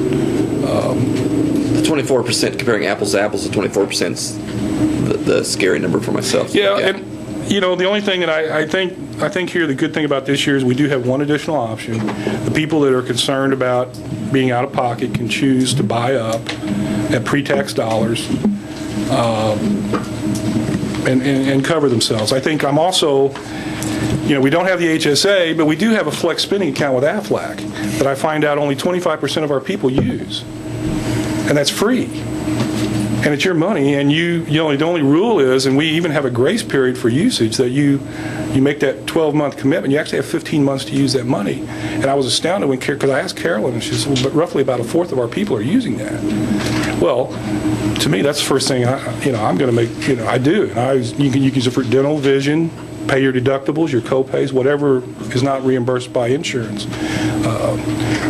The 24%, comparing apples to apples, the 24% is the scary number for myself. Yeah, and the only thing that I think here, the good thing about this year is we do have one additional option. The people that are concerned about being out of pocket can choose to buy up at pre-tax dollars and cover themselves. I think I'm also, we don't have the HSA, but we do have a flex spending account with Aflac that I find out only 25% of our people use, and that's free. And it's your money, and the only rule is, and we even have a grace period for usage, that you make that 12-month commitment. You actually have 15 months to use that money. And I was astounded when, because I asked Carolyn, and she said, well, but roughly about a fourth of our people are using that. Well, to me, that's the first thing I'm going to make. I do. And you can use it for dental, vision, pay your deductibles, your co-pays, whatever is not reimbursed by insurance.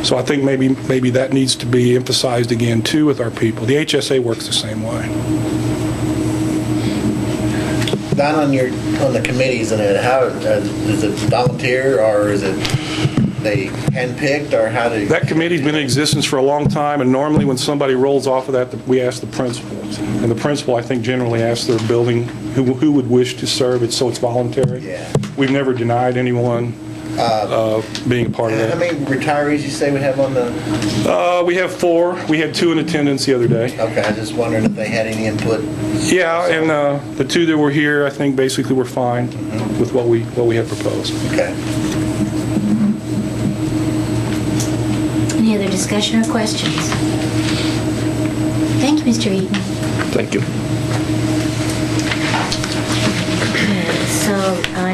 So I think maybe that needs to be emphasized again too with our people. The HSA works the same way. Don, on the committees and it, how is it volunteer or is it they handpicked or how do that committee's been in existence for a long time, and normally when somebody rolls off of that, we ask the principals, and the principal I think generally asks their building who would wish to serve it, so it's voluntary. Yeah. We've never denied anyone being a part of that. How many retirees you say we have on the? We have 4. We had 2 in attendance the other day. Okay, I was just wondering if they had any input. Yeah, and the 2 that were here, I think basically were fine with what we had proposed. Okay. Any other discussion or questions? Thank you, Mr. Eaton. Thank you. So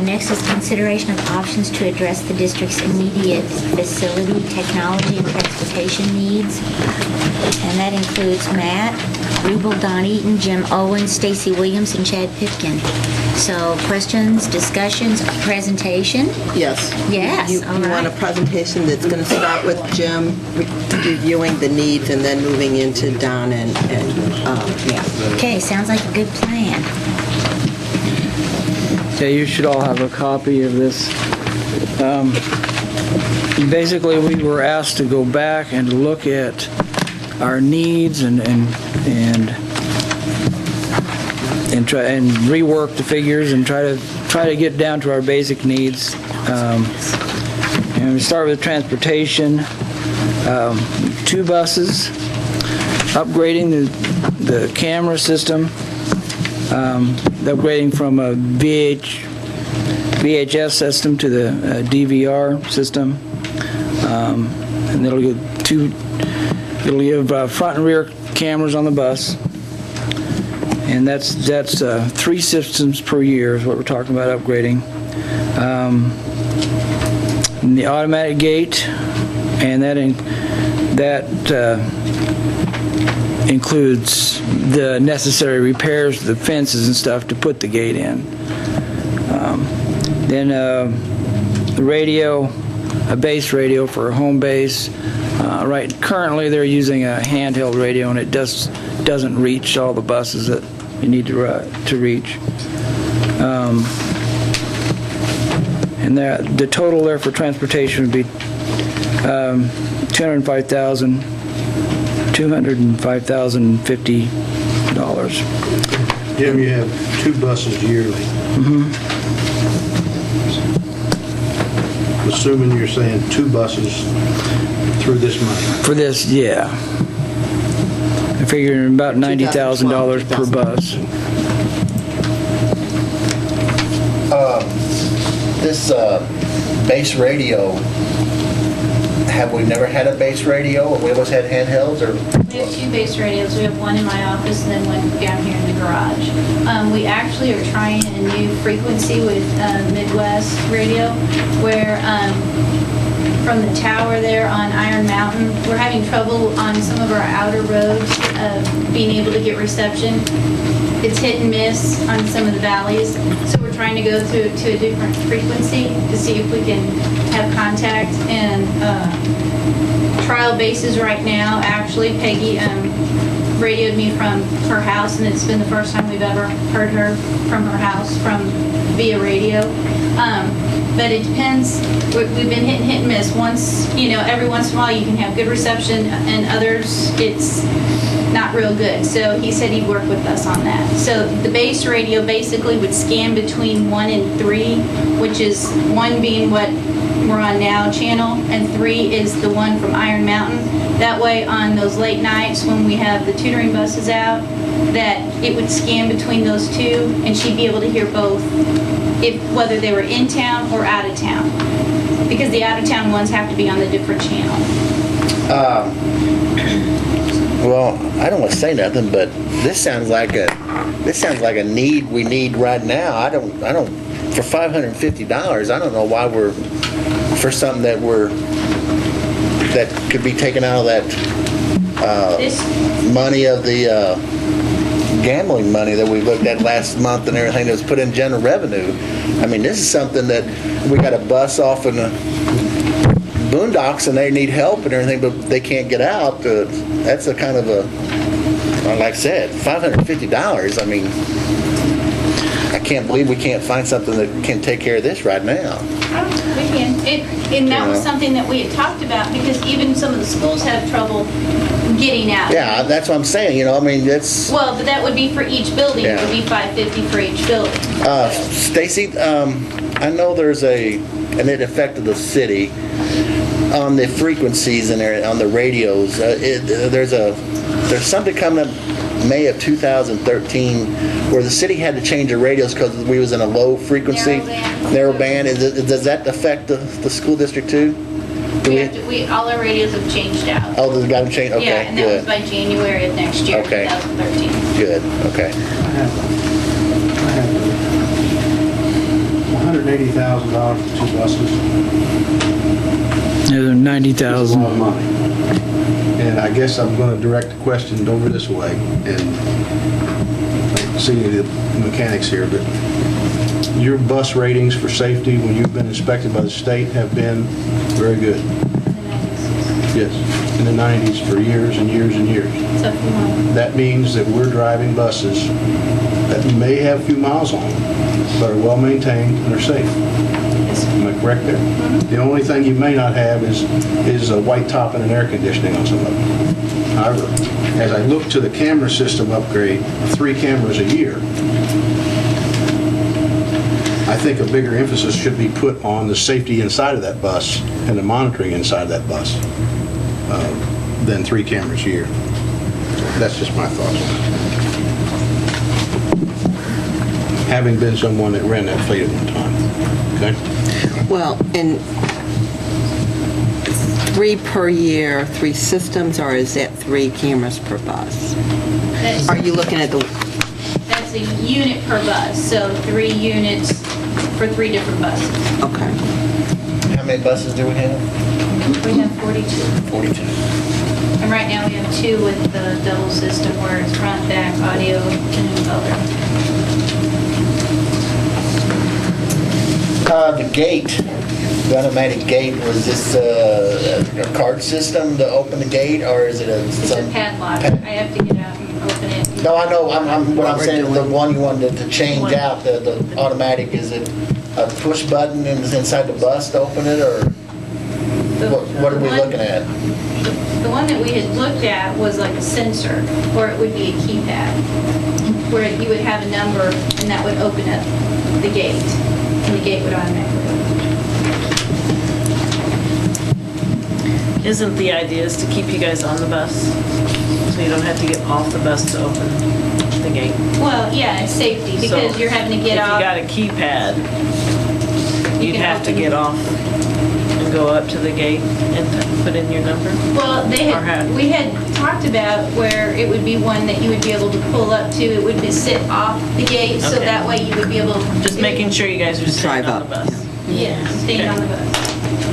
next is consideration of options to address the district's immediate facility, technology, and transportation needs. And that includes Matt Rubel, Don Eaton, Jim Owens, Stacy Williams, and Chad Pipkin. So questions, discussions, presentation? Yes. Yes, You all right. want a presentation that's going to start with Jim reviewing the needs and then moving into Don and Matt. Okay, sounds like a good plan. Yeah, you should all have a copy of this. Basically, we were asked to go back and look at our needs and try and rework the figures and try to get down to our basic needs. And we start with transportation. 2 buses, upgrading the camera system. Upgrading from a VHS system to the DVR system, and it'll give front and rear cameras on the bus, and that's 3 systems per year is what we're talking about upgrading. And the automatic gate, and that includes the necessary repairs to the fences and stuff to put the gate in. Then the radio, a base radio for a home base. Currently they're using a handheld radio, and it doesn't reach all the buses that you need to reach. And the total there for transportation would be $205,050. Jim, you have 2 buses yearly. Mm-hmm. assuming you're saying 2 buses through this money. For this, yeah. I figure about $90,000 per bus. This base radio, have we never had a base radio? We always had handhelds, or? We have 2 base radios. We have one in my office and then one down here in the garage. We actually are trying a new frequency with Midwest Radio, where from the tower there on Iron Mountain, we're having trouble on some of our outer roads being able to get reception. It's hit and miss on some of the valleys, so we're trying to go to a different frequency to see if we can have contact. And trial bases right now, actually, Peggy radioed me from her house, and it's been the first time we've ever heard her from her house via radio. But it depends. We've been hit and miss. Once, every once in a while you can have good reception, and others it's not real good. So he said he'd work with us on that. So the base radio basically would scan between 1 and 3, which is 1 being what we're on now channel, and 3 is the one from Iron Mountain. That way on those late nights when we have the tutoring buses out, that it would scan between those 2, and she'd be able to hear both, whether they were in town or out of town, because the out of town ones have to be on the different channel. Well, I don't want to say nothing, but this sounds like a need we need right now. I don't for $550. I don't know why we're for something that could be taken out of that money of the gambling money that we looked at last month and everything that was put in general revenue. I mean, this is something that we got a bus off in the boondocks and they need help and everything, but they can't get out. That's a kind of like I said, $550. I mean, I can't believe we can't find something that can take care of this right now. We can. And that was something that we had talked about, because even some of the schools have trouble getting out. Yeah, that's what I'm saying. I mean, it's. Well, but that would be for each building. Yeah. It would be $550 for each building. Stacy, I know there's and it affected the city on the frequencies and on the radios. There's something coming up May of 2013 where the city had to change the radios because we was in a low frequency, narrow band. Does that affect the school district too? All our radios have changed out. Oh, they got them changed? Okay, yeah, and that was by January of next year, okay. 2013. Good, okay. I have $180,000 for 2 buses. Yeah, $90,000. That's a lot of money. And I guess I'm going to direct the question over this way and see the mechanics here, but your bus ratings for safety when you've been inspected by the state have been very good. Yes, in the 90s for years and years and years. That means that we're driving buses that may have a few miles on them, but are well maintained and are safe. Am I correct there? The only thing you may not have is a white top and an air conditioning on some of them. However, as I look to the camera system upgrade, 3 cameras a year, I think a bigger emphasis should be put on the safety inside of that bus and the monitoring inside of that bus than 3 cameras a year. That's just my thoughts. Having been someone that ran that fleet at one time. Okay? Well, and 3 per year, 3 systems, or is that 3 cameras per bus? Are you looking at That's a unit per bus, so 3 units for 3 different buses. Okay. How many buses do we have? We have 42. 42. And right now we have 2 with the double system where it's front, back, audio, and color. The gate, the automatic gate, was this a card system to open the gate, or is it It's a padlock. I have to get out and open it. No, I know. What I'm saying, the one you wanted to change out, the automatic, is it a push button inside the bus to open it, or what are we looking at? The one that we had looked at was like a sensor, or it would be a keypad, where you would have a number and that would open up the gate, and the gate would automatically open. Isn't the idea is to keep you guys on the bus? So you don't have to get off the bus to open the gate? Well, yeah, it's safety, because So you're having to get If off. you got a keypad, you'd can have to open- get off and go up to the gate and put in your number? Well, we had talked about where it would be one that you would be able to pull up to. It would be sit off the gate, so Okay. that way you would be able to. Just making sure you guys are staying on the bus. Yeah, staying on the bus.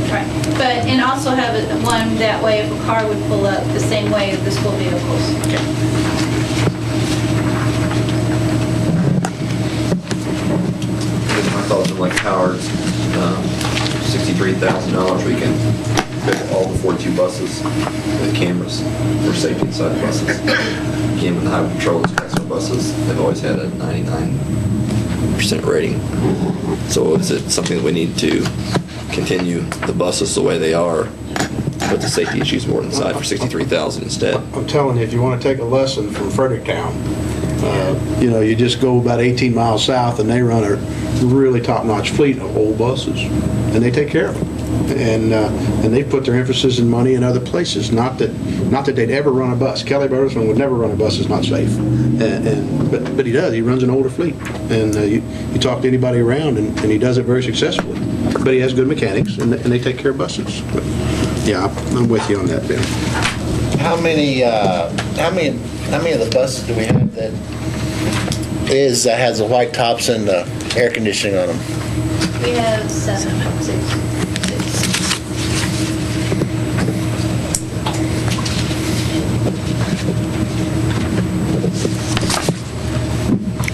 Right. But, and also have one that way if a car would pull up the same way as the school vehicles. Okay. My thoughts on like Howard's, $63,000, we can fit all the 42 buses with cameras for safety inside the buses. Again, when the highway patrol inspects our buses, they've always had a 99% rating. So is it something that we need to continue the buses the way they are, put the safety issues board inside for $63,000 instead? I'm telling you, if you want to take a lesson from Fredericktown, you just go about 18 miles south and they run a really top-notch fleet of old buses, and they take care of them. And they put their emphasis and money in other places. Not that they'd ever run a bus. Kelly Burleson would never run a bus that's not safe. But he does. He runs an older fleet, and you talk to anybody around, and he does it very successfully. But he has good mechanics, and they take care of buses. But, yeah, I'm with you on that, Ben. How many of the buses do we have that has the white tops and the air conditioning on them? We have six.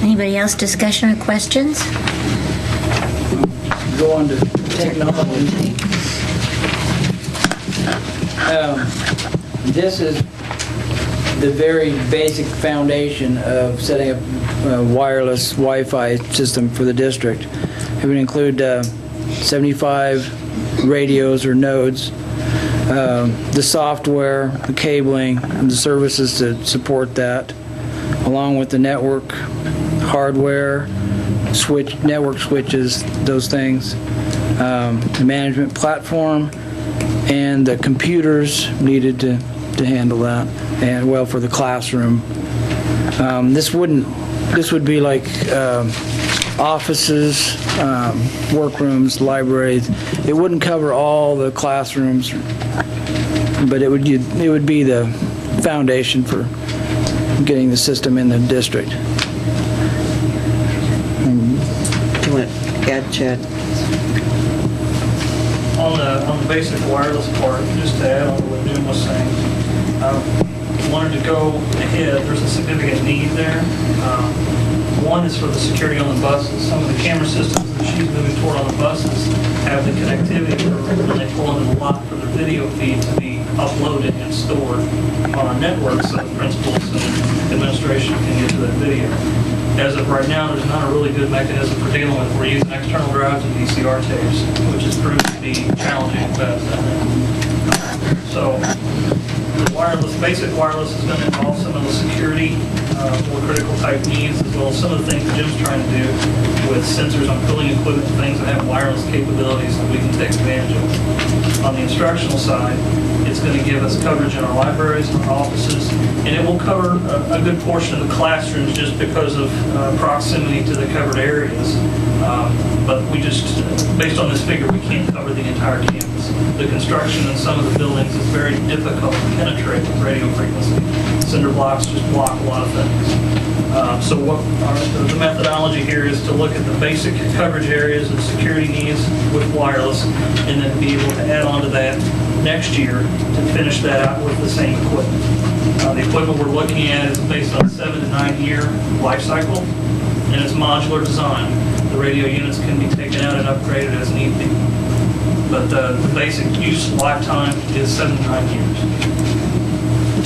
Anybody else discussion or questions? Go on to technology. This is the very basic foundation of setting up a wireless Wi-Fi system for the district. It would include 75 radios or nodes, the software, the cabling, and the services to support that, along with the network hardware, network switches, those things, the management platform, and the computers needed to handle that, and well, for the classroom. This would be like offices, workrooms, libraries. It wouldn't cover all the classrooms, but it would be the foundation for getting the system in the district. Do you want to add, Chad? On the basic wireless part, just to add on to what Jim was saying, wanted to go ahead. There's a significant need there. One is for the security on the buses. Some of the camera systems that she's moving toward on the buses have the connectivity for when they pull into the lot for their video feed to be uploaded and stored on a network so that principals and administration can get to that video. As of right now, there's not a really good mechanism for dealing with. We're using external drives and VCR tapes, which has proved to be challenging at best. So the basic wireless is going to involve some of the security, more critical type needs, as well as some of the things that Jim's trying to do with sensors on cooling equipment, things that have wireless capabilities that we can take advantage of. On the instructional side, it's going to give us coverage in our libraries and our offices, and it will cover a good portion of the classrooms just because of proximity to the covered areas. But we just, based on this figure, we can't cover the entire campus. The construction in some of the buildings is very difficult to penetrate with radio frequency. Cinder blocks just block a lot of things. So what the methodology here is to look at the basic coverage areas and security needs with wireless, and then be able to add on to that next year to finish that out with the same equipment. The equipment we're looking at is based on a 7 to 9 year life cycle, and it's modular design. The radio units can be taken out and upgraded as need be. But the basic use lifetime is 7 to 9 years.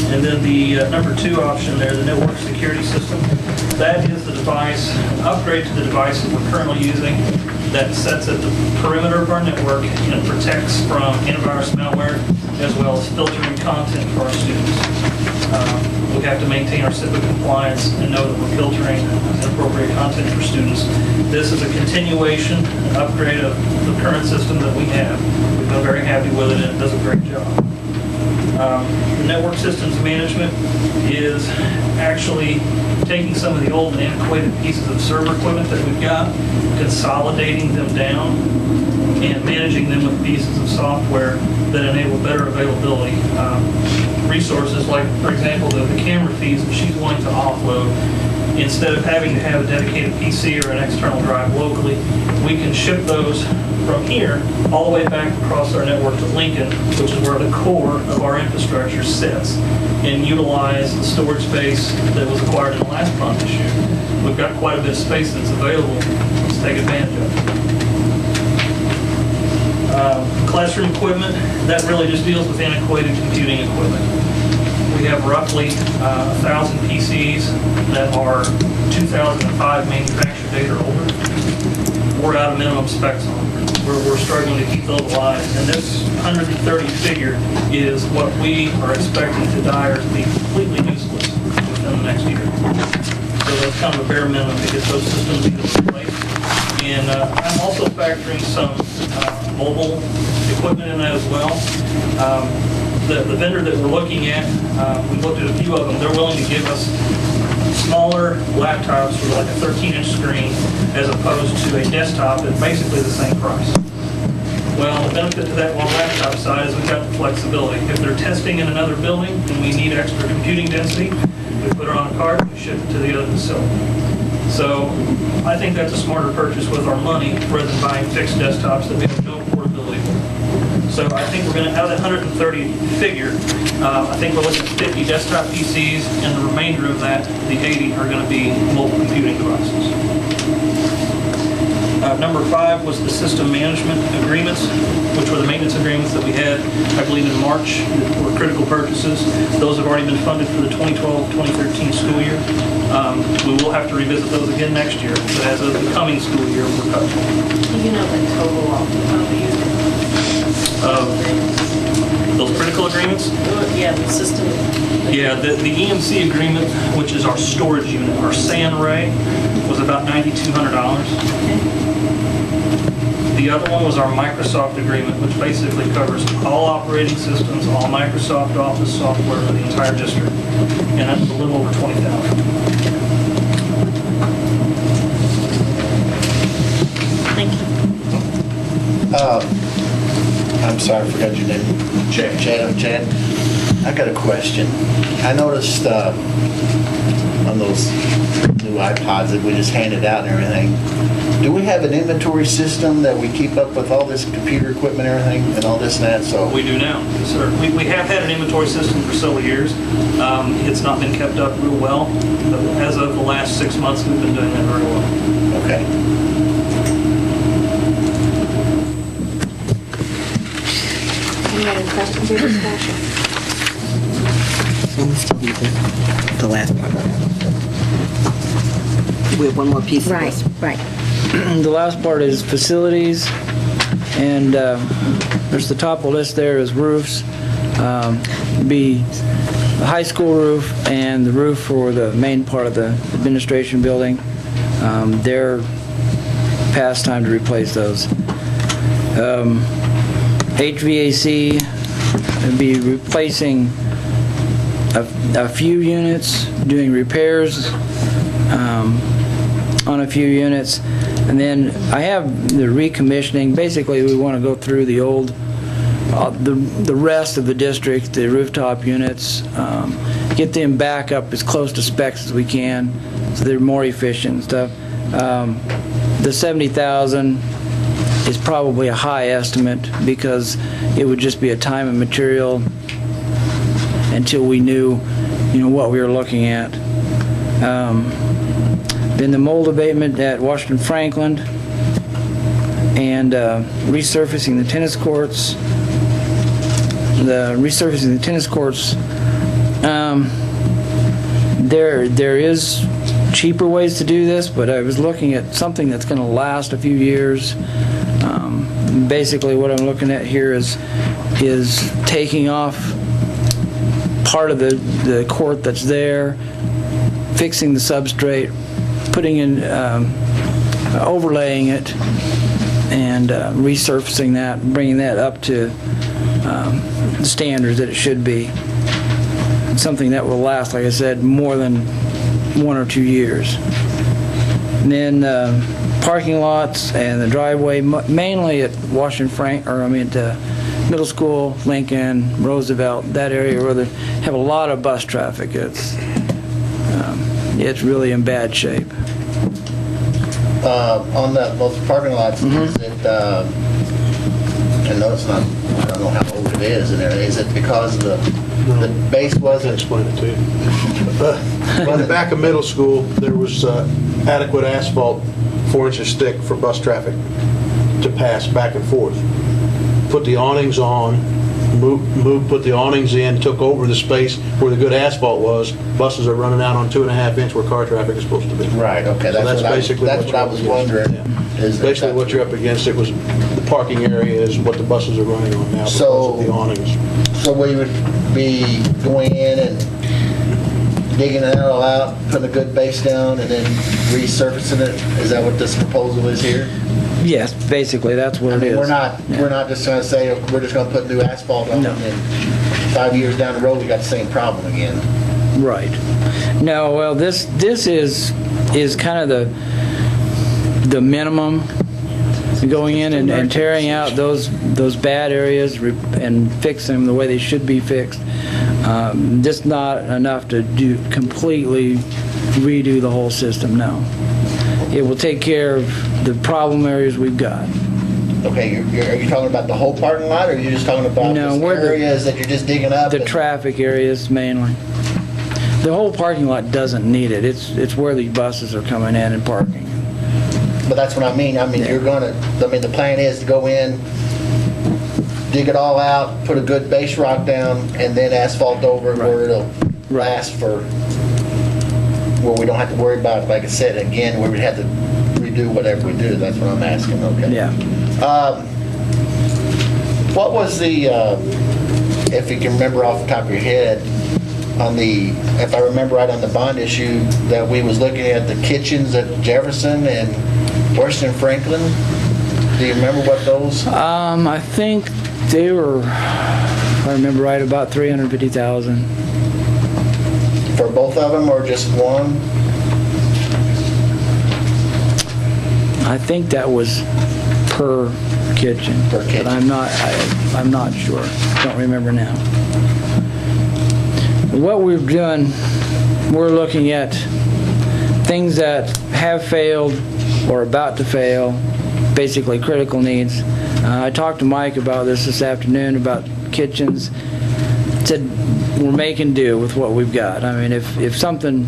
And then the number 2 option there, the network security system, that is the device, upgrade to the device that we're currently using that sets at the perimeter of our network and protects from antivirus malware as well as filtering content for our students. We have to maintain our CIPA compliance and know that we're filtering inappropriate content for students. This is a continuation, an upgrade of the current system that we have. We've been very happy with it, and it does a great job. The network systems management is actually taking some of the old and antiquated pieces of server equipment that we've got, consolidating them down, and managing them with pieces of software that enable better availability. Resources like, for example, the camera feeds that she's wanting to offload. Instead of having to have a dedicated PC or an external drive locally, we can ship those from here all the way back across our network to Lincoln, which is where the core of our infrastructure sits, and utilize the storage space that was acquired in the last bond issue. We've got quite a bit of space that's available. Let's take advantage of it. Classroom equipment, that really just deals with antiquated computing equipment. We have roughly 1,000 PCs that are 2005 manufacture date or older. We're out of minimum specs on them. We're struggling to keep those alive. And this 130 figure is what we are expecting to die or to be completely useless within the next year. So that's kind of a bare minimum to get those systems in place. And I'm also factoring some mobile equipment in that as well. The vendor that we're looking at, we looked at a few of them, they're willing to give us smaller laptops with like a 13-inch screen as opposed to a desktop at basically the same price. Well, the benefit to that one laptop side is we've got the flexibility. If they're testing in another building and we need extra computing density, we put it on a cart and ship it to the other facility. So I think that's a smarter purchase with our money rather than buying fixed desktops that we have no portability for. So I think we're going to, out of that 130 figure, I think we're looking at 50 desktop PCs, and the remainder of that, the 80, are going to be mobile computing devices. Number 5 was the system management agreements, which were the maintenance agreements that we had, I believe, in March, that were critical purchases. Those have already been funded for the 2012-2013 school year. We will have to revisit those again next year, but as of the coming school year, we're covered. Do you know the total off the top of your head? Those critical agreements? Yeah, the system. Yeah, the EMC agreement, which is our storage unit, our SAN array, was about $9,200. The other one was our Microsoft agreement, which basically covers all operating systems, all Microsoft Office software for the entire district, and that's a little over $20,000. Thank you. I'm sorry, I forgot your name. Chad. I got a question. I noticed on those new iPods that we just handed out and everything, do we have an inventory system that we keep up with all this computer equipment and everything and all this and that? So We do now, yes, sir. We have had an inventory system for several years. It's not been kept up real well, but as of the last 6 months, we've been doing that very well. Okay. Any other questions or discussion? The last part. We have one more piece of this. Right. The last part is facilities, and there's the top of the list there is roofs. Be the high school roof and the roof for the main part of the administration building. They're past time to replace those. HVAC, would be replacing a few units, doing repairs on a few units, and then I have the recommissioning. Basically, we want to go through the old, the rest of the district, the rooftop units, get them back up as close to specs as we can, so they're more efficient and stuff. The 70,000 is probably a high estimate because it would just be a time and material until we knew, what we were looking at. Then the mold abatement at Washington Franklin and resurfacing the tennis courts. Resurfacing the tennis courts, there is cheaper ways to do this, but I was looking at something that's going to last a few years. Basically, what I'm looking at here is taking off part of the court that's there, fixing the substrate, putting in, overlaying it, and resurfacing that, bringing that up to standards that it should be. Something that will last, like I said, more than 1 or 2 years. And then parking lots and the driveway, mainly at at middle school, Lincoln, Roosevelt, that area where they have a lot of bus traffic. It's really in bad shape. On those parking lots, is it, I know it's not, I don't know how old it is, and is it because the base wasn't? Explain it to you. In the back of middle school, there was adequate asphalt, 4 inches thick for bus traffic to pass back and forth. Put the awnings on, put the awnings in, took over the space where the good asphalt was. Buses are running out on 2.5 inch where car traffic is supposed to be. Right, okay. So that's basically what I was wondering. Yeah. Basically what you're up against, it was the parking area is what the buses are running on now because of the awnings. So we would be going in and digging it all out, putting a good base down, and then resurfacing it? Is that what this proposal is here? Yes, basically, that's what it is. We're not just going to say, we're just going to put new asphalt on, and 5 years down the road, we got the same problem again. Right. No, well, this is kind of the minimum, going in and tearing out those bad areas and fix them the way they should be fixed. Just not enough to completely redo the whole system, no. It will take care of the problem areas we've got. Okay, are you talking about the whole parking lot, or are you just talking about areas that you're just digging up? The traffic areas mainly. The whole parking lot doesn't need it. It's where the buses are coming in and parking. But that's what I mean. You're gonna. The plan is to go in, dig it all out, put a good base rock down, and then asphalt over it where it'll last for. Where we don't have to worry about, like I said, again, where we'd have to redo whatever we do. That's what I'm asking. Okay. Yeah. What was the, if you can remember off the top of your head, if I remember right, on the bond issue that we was looking at the kitchens at Jefferson and Western Franklin? Do you remember what those? I think they were, if I remember right, about $350,000. For both of them, or just one? I think that was per kitchen. Per kitchen. But I'm not sure. Don't remember now. What we've done, we're looking at things that have failed or about to fail, basically critical needs. I talked to Mike about this afternoon about kitchens. Said we're making do with what we've got. If something,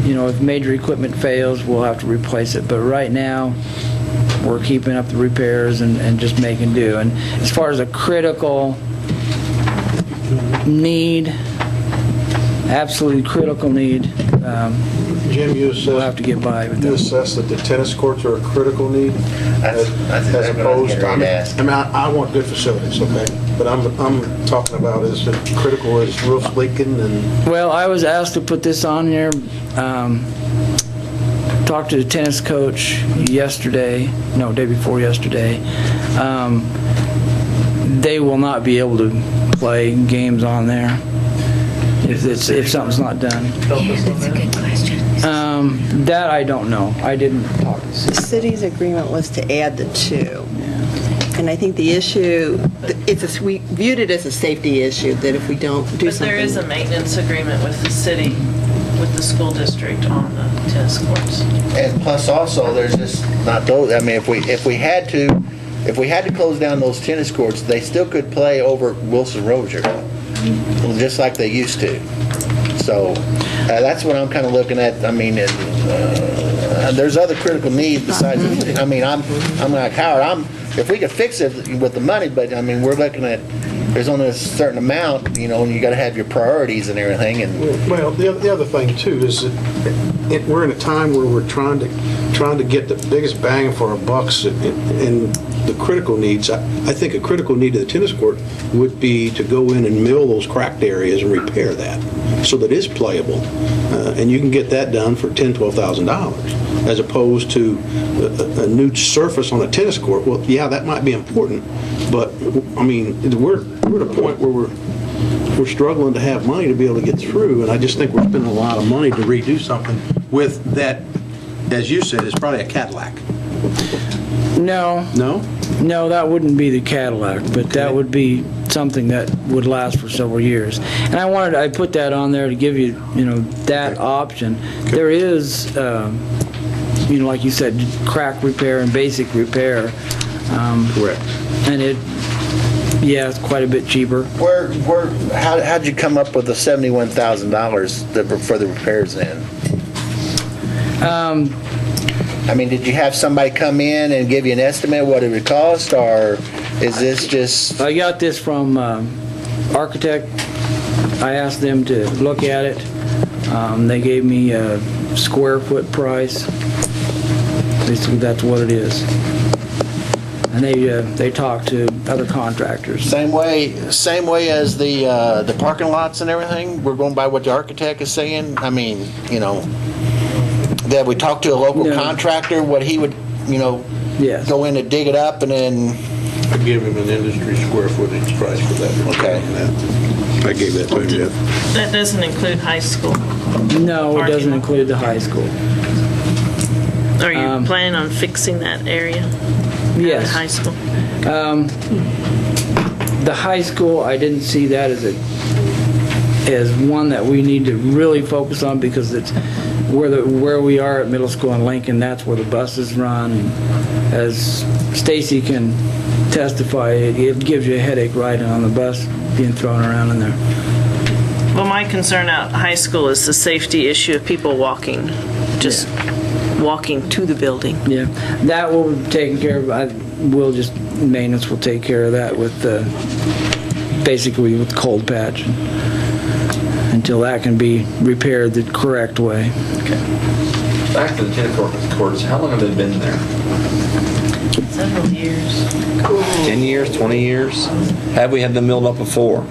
if major equipment fails, we'll have to replace it. But right now, we're keeping up the repairs and just making do. And as far as a critical need, absolutely critical need, Jim, we'll have to get by with that. You assess that the tennis courts are a critical need as opposed to, I want good facilities, okay? But I'm talking about as critical as roofs leaking and... Well, I was asked to put this on there. Talked to the tennis coach day before yesterday. They will not be able to play games on there if something's not done. Yeah, that's a good question. That I don't know. I didn't talk to the city. The city's agreement was to add the two. And I think the issue, we viewed it as a safety issue, that if we don't do But something... there is a maintenance agreement with the city, with the school district on the tennis courts. And plus also, there's just not those, if we had to close down those tennis courts, they still could play over Wilson Rozier, just like they used to. So that's what I'm kind of looking at. There's other critical needs besides. I'm like Howard. If we could fix it with the money, but we're looking at. There's only a certain amount, and you got to have your priorities and everything. And well, the other thing too is that we're in a time where we're trying to get the biggest bang for our bucks in the critical needs. I think a critical need of the tennis court would be to go in and mill those cracked areas and repair that so that it's playable, and you can get that done for $10,000, $12,000, as opposed to a new surface on a tennis court. Well, yeah, that might be important, but we're we're at a point where we're struggling to have money to be able to get through, and I just think we're spending a lot of money to redo something with that, as you said, is probably a Cadillac. No. No? No, that wouldn't be the Cadillac, but that would be something that would last for several years. And I put that on there to give you, that option. There is, like you said, crack repair and basic repair. Correct. And it's quite a bit cheaper. How'd you come up with the $71,000 for the repairs then? Did you have somebody come in and give you an estimate what it would cost, or is this just... I got this from architect. I asked them to look at it. They gave me a square foot price. Basically, that's what it is. And they talked to other contractors. Same way as the parking lots and everything? We're going by what the architect is saying? That we talk to a local contractor, what he would, go in and dig it up and then... I gave him an industry square footage price for that. Okay. I gave that to him, Jeff. That doesn't include high school. No, it doesn't include the high school. Are you planning on fixing that area? Yes. The high school? The high school, I didn't see that as one that we need to really focus on, because it's where we are at middle school in Lincoln. That's where the buses run. And as Stacy can testify, it gives you a headache riding on the bus, being thrown around in there. Well, my concern at high school is the safety issue of people walking to the building. Yeah, that will be taken care of. Maintenance will take care of that with basically with cold patch until that can be repaired the correct way. Okay. Back to the tennis courts, how long have they been there? Several years. 10 years, 20 years? Have we had them milled up before?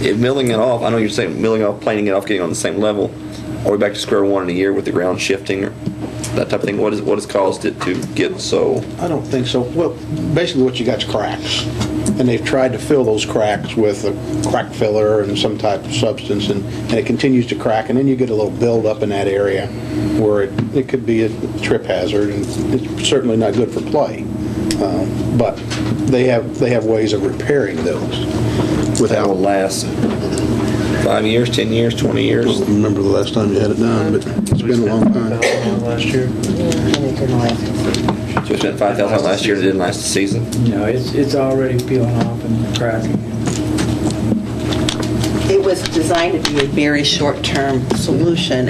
If milling it off, I know you're saying milling it off, planing it off, getting on the same level. Are we back to square one in a year with the ground shifting or that type of thing? What has caused it to get so? I don't think so. Well, basically what you got is cracks. And they've tried to fill those cracks with a crack filler and some type of substance, and it continues to crack, and then you get a little buildup in that area where it could be a trip hazard, and it's certainly not good for play. But they have ways of repairing those without... That will last 5 years, 10 years, 20 years? I don't remember the last time you had it done, but it's been a long time. Last year. So we spent $5,000 last year and it didn't last the season? No, it's already peeling off and cracking. It was designed to be a very short-term solution,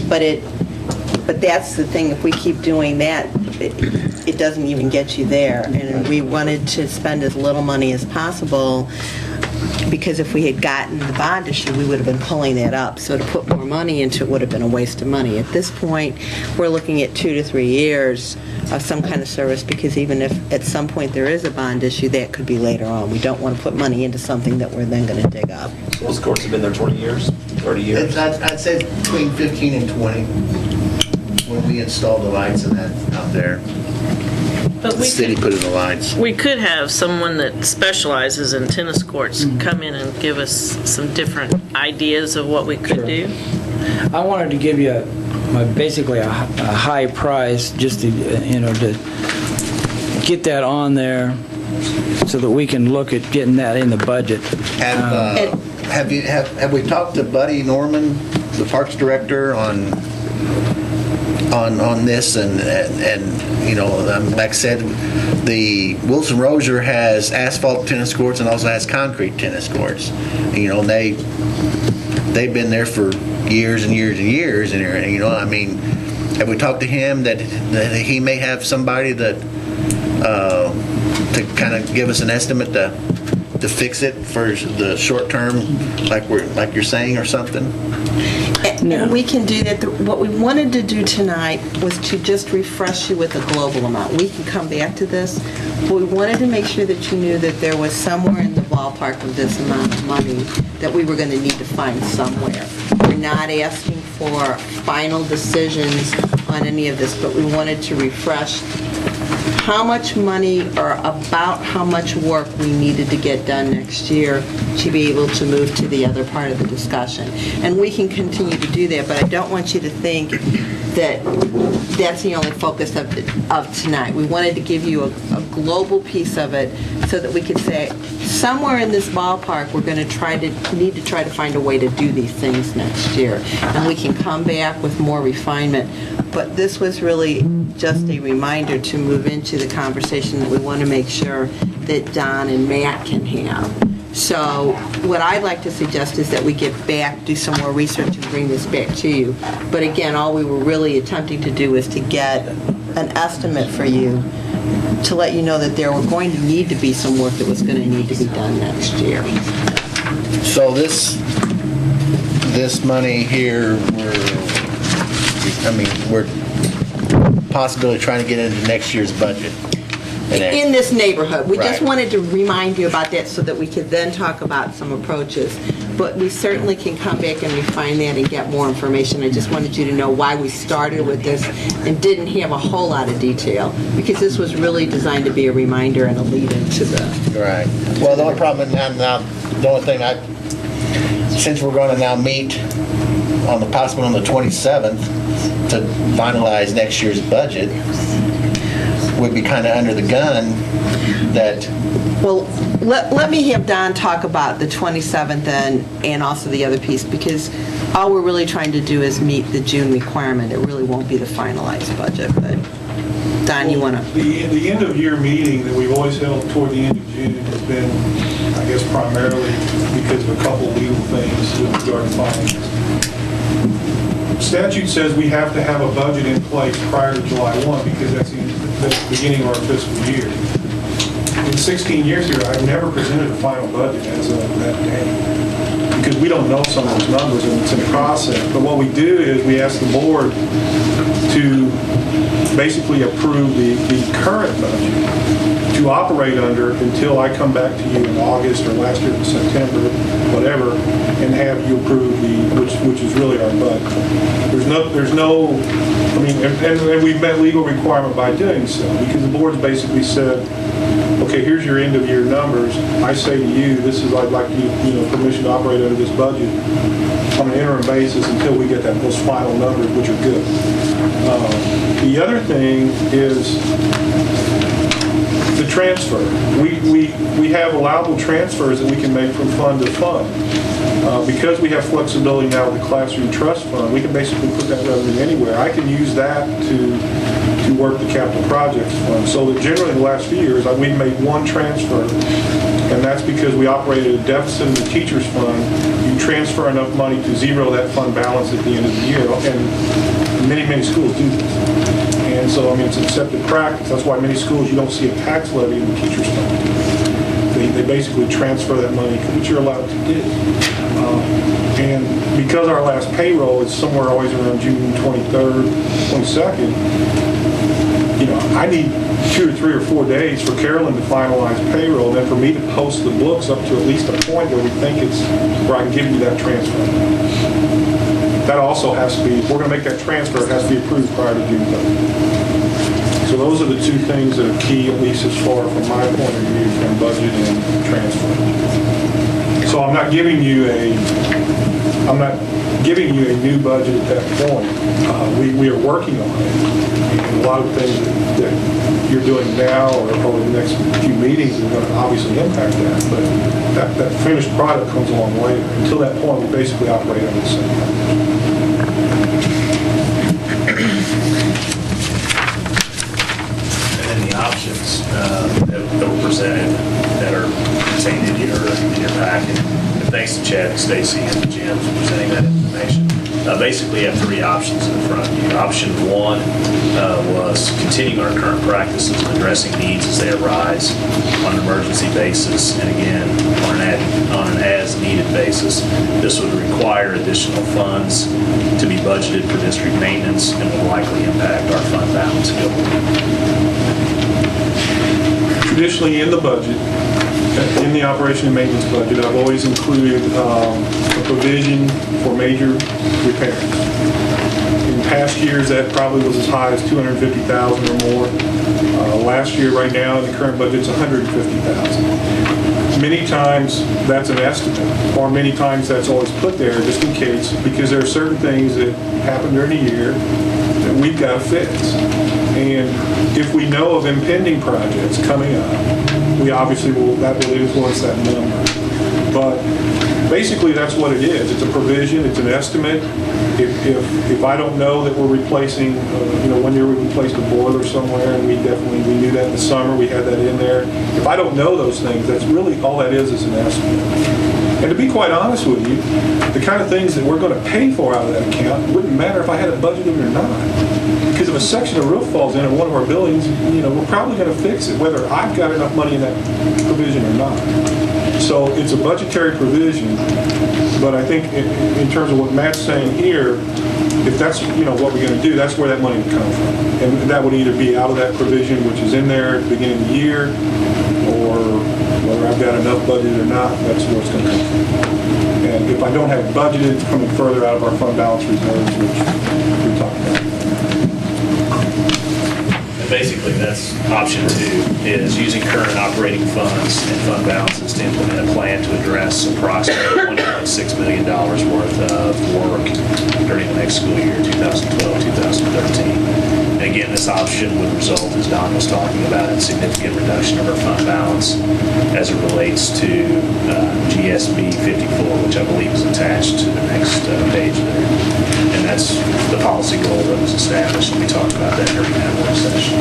but that's the thing, if we keep doing that, it doesn't even get you there. And we wanted to spend as little money as possible, because if we had gotten the bond issue, we would have been pulling that up. So to put more money into it would have been a waste of money. At this point, we're looking at 2 to 3 years of some kind of service, because even if at some point there is a bond issue, that could be later on. We don't want to put money into something that we're then going to dig up. Those courts have been there 20 years, 30 years? I'd say between 15 and 20 when we installed the lights and that out there. But The city put in the lights. We could have someone that specializes in tennis courts come in and give us some different ideas of what we could do. I wanted to give you basically a high price just to to get that on there so that we can look at getting that in the budget. Have we talked to Buddy Norman, the Parks Director, on this, and like I said, the Wilson Rozier has asphalt tennis courts and also has concrete tennis courts. And they've been there for years and years and years, and have we talked to him that he may have somebody that to kind of give us an estimate to fix it for the short term, like you're saying, or something? And we can do that. What we wanted to do tonight was to just refresh you with a global amount. We can come back to this, but we wanted to make sure that you knew that there was somewhere in the ballpark of this amount of money that we were going to need to find somewhere. We're not asking for final decisions on any of this, but we wanted to refresh how much money or about how much work we needed to get done next year to be able to move to the other part of the discussion. And we can continue to do that, but I don't want you to think that that's the only focus of tonight. We wanted to give you a global piece of it so that we could say, somewhere in this ballpark, we're going to need to try to find a way to do these things next year. And we can come back with more refinement. But this was really just a reminder to move into the conversation that we want to make sure that Don and Matt can have. So what I'd like to suggest is that we get back, do some more research, and bring this back to you. But again, all we were really attempting to do is to get an estimate for you to let you know that there were going to need to be some work that was going to need to be done next year. So this money here, we're possibly trying to get into next year's budget. In this neighborhood. We just Right. wanted to remind you about that so that we could then talk about some approaches. But we certainly can come back and refine that and get more information. I just wanted you to know why we started with this and didn't have a whole lot of detail, because this was really designed to be a reminder and a lead into the... Right. Well, the only problem now, the only thing since we're going to now meet possibly on the 27th to finalize next year's budget, would be kind of under the gun that... Well, let me have Don talk about the 27th and also the other piece, because all we're really trying to do is meet the June requirement. It really won't be the finalized budget, but Don, you want to... The end of year meeting that we've always held toward the end of June has been, I guess, primarily because of a couple legal things with regard to finance. Statute says we have to have a budget in place prior to July 1 because that's the beginning of our fiscal year. In 16 years here, I've never presented a final budget as of that day because we don't know some of those numbers and it's in process. But what we do is we ask the board to basically approve the current budget to operate under until I come back to you in August or last year in September, whatever, and have you approve which is really our budget. There's no, I mean, and we've met legal requirement by doing so because the board's basically said, okay, here's your end of year numbers. I say to you, this is I'd like you permission to operate under this budget on an interim basis until we get those final numbers, which are good. The other thing is the transfer. We have allowable transfers that we can make from fund to fund. Because we have flexibility now with the Classroom Trust Fund, we can basically put that revenue anywhere. I can use that to work the Capital Projects Fund. So that generally in the last few years, we've made one transfer, and that's because we operated a deficit in the Teachers Fund. You transfer enough money to zero that fund balance at the end of the year, and many, many schools do this. And so, I mean, it's accepted practice. That's why many schools, you don't see a tax levy in the Teachers Fund. They basically transfer that money, which you're allowed to do. And because our last payroll is somewhere always around June 23rd, 22nd, I need 2 or 3 or 4 days for Carolyn to finalize payroll, and then for me to post the books up to at least a point where we think where I can give you that transfer. That also has to be, if we're going to make that transfer, it has to be approved prior to June 3rd. So those are the two things that are key, at least as far from my point of view, from budget and transfer. So I'm not giving you a new budget at that point. We are working on it. And a lot of things that you're doing now or over the next few meetings are going to obviously impact that. But that finished product comes along later. Until that point, we basically operate on the same. Options that were presented that are contained in your packet. And thanks to Chad and Stacy and Jim for presenting that information. Basically, you have 3 options in front of you. Option 1 was continuing our current practices of addressing needs as they arise on an emergency basis, and again, on an as-needed basis. This would require additional funds to be budgeted for district maintenance and will likely impact our fund balance going. Traditionally in the budget, in the operation and maintenance budget, I've always included a provision for major repairs. In past years, that probably was as high as $250,000 or more. last year, right now, in the current budget, it's $150,000. Many times, that's an estimate, or many times that's always put there just in case, because there are certain things that happen during the year that we've got to fix. And if we know of impending projects coming up, we obviously that will influence that number. But basically, that's what it is. It's a provision, it's an estimate. If I don't know that we're replacing, one year we replaced a boiler somewhere, and we knew that in the summer, we had that in there. If I don't know those things, that's really all that is an estimate. And to be quite honest with you, the kind of things that we're going to pay for out of that account, it wouldn't matter if I had it budgeted or not. Because if a section of roof falls in one of our buildings, we're probably going to fix it, whether I've got enough money in that provision or not. So it's a budgetary provision, but I think in terms of what Matt's saying here, if that's what we're going to do, that's where that money would come from. And that would either be out of that provision, which is in there at the beginning of the year, or whether I've got enough budget or not, that's where it's going to come from. And if I don't have budgeted, it's coming further out of our fund balance reserves, which we talked about. Basically, that's option 2, is using current operating funds and fund balances to implement a plan to address approximately $1.6 million worth of work during the next school year, 2012-2013. And again, this option would result, as Don was talking about, in significant reduction of our fund balance as it relates to GSB 54, which I believe is attached to the next page there. And that's the policy goal that was established, and we talked about that during that work session.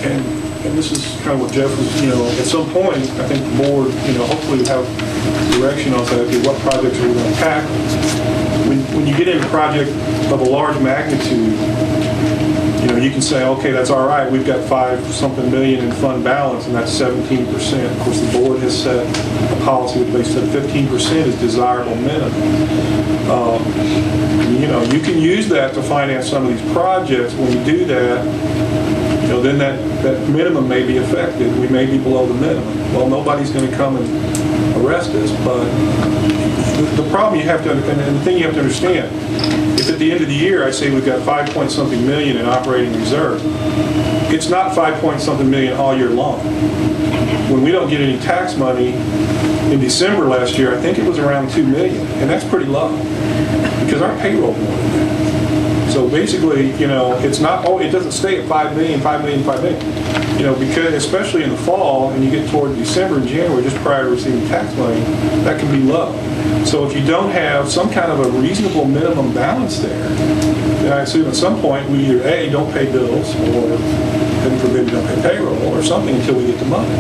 And this is kind of what Jeff was, at some point, I think the board, hopefully will have direction on saying, okay, what projects are we going to tackle? When you get in a project of a large magnitude, you can say, okay, that's all right, we've got $5-something million in fund balance, and that's 17%. Of course, the board has set a policy that they said 15% is desirable minimum. You can use that to finance some of these projects. When you do that, then that minimum may be affected. We may be below the minimum. Well, nobody's going to come and arrest us, but the problem you have to, and the thing you have to understand, if at the end of the year I say we've got $5-point-something million in operating reserve, it's not $5-point-something million all year long. When we don't get any tax money in December last year, I think it was around $2 million, and that's pretty low because our payroll more than that. So basically, it's not, it doesn't stay at $5 million, because especially in the fall, and you get toward December and January, just prior to receiving tax money, that can be low. So if you don't have some kind of a reasonable minimum balance there, then I assume at some point we either A, don't pay bills, or heaven forbid we don't pay payroll, or something until we get the money.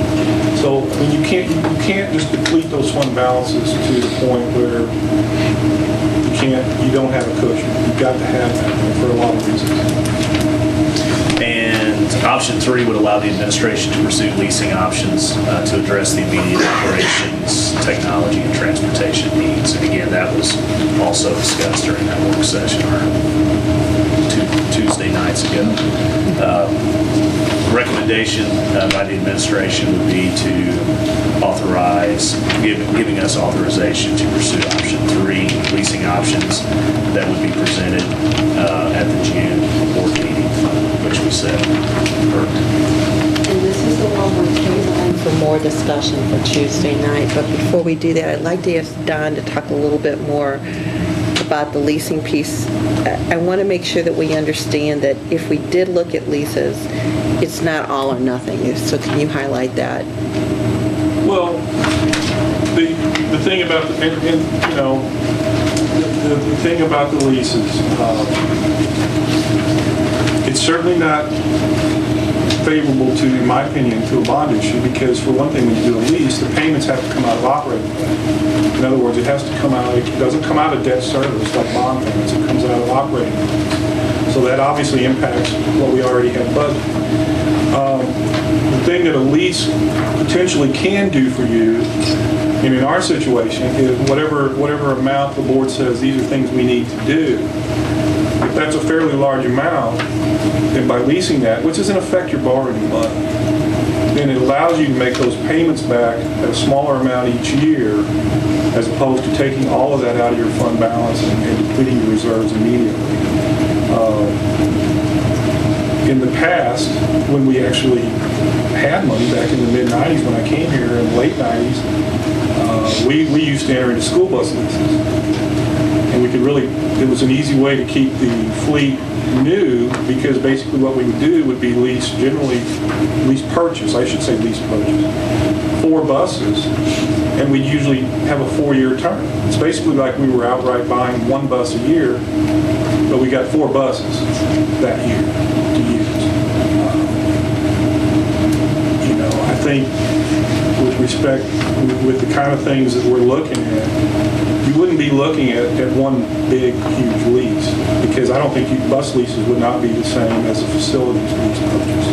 So you can't just deplete those fund balances to the point where you don't have a cushion. You've got to have that for a lot of reasons. And option 3 would allow the administration to pursue leasing options to address the immediate operations, technology, and transportation needs. And again, that was also discussed during that work session Tuesday nights ago. Recommendation by the administration would be to authorize, giving us authorization to pursue option 3, leasing options that would be presented at the June board meeting, which we said. And this is the one we're tabling for more discussion for Tuesday night. But before we do that, I'd like to ask Don to talk a little bit more about the leasing piece. I want to make sure that we understand that if we did look at leases, it's not all or nothing. So can you highlight that? Well, the thing about the thing about the leases, it's certainly not favorable to, in my opinion, to a bond issue, because for one thing, when you do a lease, the payments have to come out of operating budget. In other words, it has to come out, it doesn't come out of debt service like bond payments, it comes out of operating budget. So that obviously impacts what we already have budgeted. The thing that a lease potentially can do for you, and in our situation, is whatever amount the board says these are things we need to do. If that's a fairly large amount, then by leasing that, which is in effect your borrowing money, then it allows you to make those payments back at a smaller amount each year, as opposed to taking all of that out of your fund balance and depleting your reserves immediately. in the past, when we actually had money back in the mid-'90s when I came here, in the late '90s, we used to enter into school bus leases. And we could really, it was an easy way to keep the fleet new, because basically what we would do would be lease purchase, 4 buses, and we'd usually have a 4-year term. It's basically like we were outright buying 1 bus a year, but we got 4 buses that year to use. I think with respect, with the kind of things that we're looking at, you wouldn't be looking at one big, huge lease, because I don't think bus leases would not be the same as a facilities lease purchase.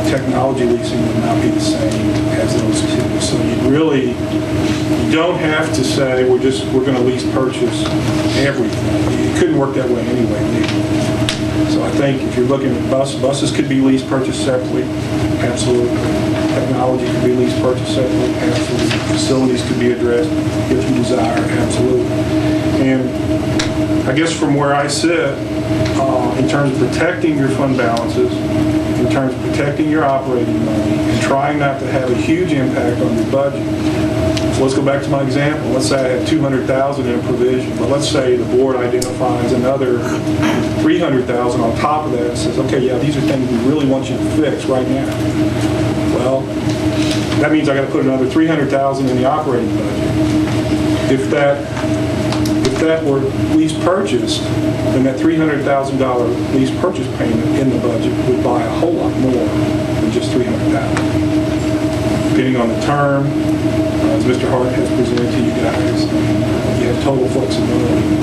Technology leasing would not be the same as those two. So you don't have to say we're going to lease purchase everything. It couldn't work that way anyway legally. So I think if you're looking at buses could be lease purchased separately, absolutely. Technology could be lease purchased separately, absolutely. Facilities could be addressed if you desire, absolutely. And I guess from where I sit, in terms of protecting your fund balances, in terms of protecting your operating money, and trying not to have a huge impact on your budget. So let's go back to my example. Let's say I had $200,000 in provision, but let's say the board identifies another $300,000 on top of that and says, okay, yeah, these are things we really want you to fix right now. Well, that means I got to put another $300,000 in the operating budget. If that were lease purchased, then that $300,000 lease purchase payment in the budget would buy a whole lot more than just $300,000. Depending on the term, as Mr. Hart has presented to you guys, you have total flexibility.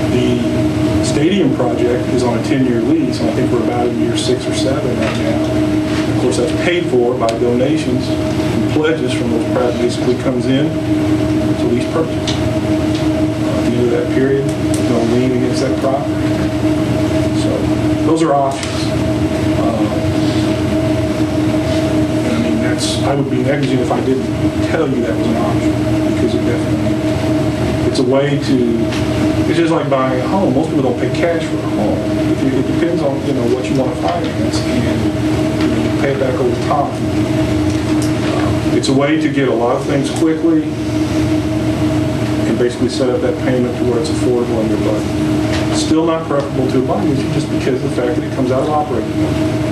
The stadium project is on a 10-year lease, and I think we're about in year 6 or 7 right now. Of course, that's paid for by donations and pledges from those projects. Basically comes in to lease purchase. At the end of that period, there's no lien against that property. So those are options. I would be negligent if I didn't tell you that was an option, because it definitely, it's a way to, it's just like buying a home. Most people don't pay cash for a home. It depends on, what you want to finance, and you pay it back over time. It's a way to get a lot of things quickly and basically set up that payment to where it's affordable in your budget. It's still not preferable to a bond issue just because of the fact that it comes out of operating budget.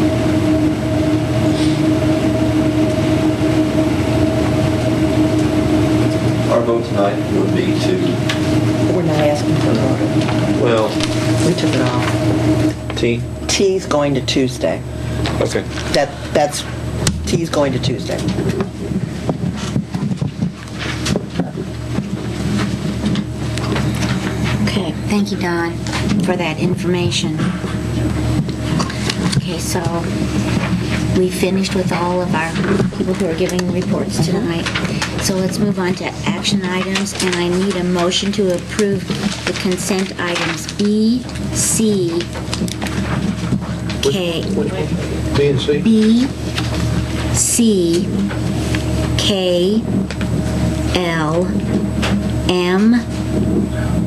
Our vote tonight would be to... We're not asking for a vote. Well... We took it off. T? T's going to Tuesday. Okay. That's T's going to Tuesday. Okay, thank you, Don, for that information. Okay, so we finished with all of our people who are giving reports tonight. So let's move on to action items, and I need a motion to approve the consent items B, C, K. B and C? B, C, K, L, M,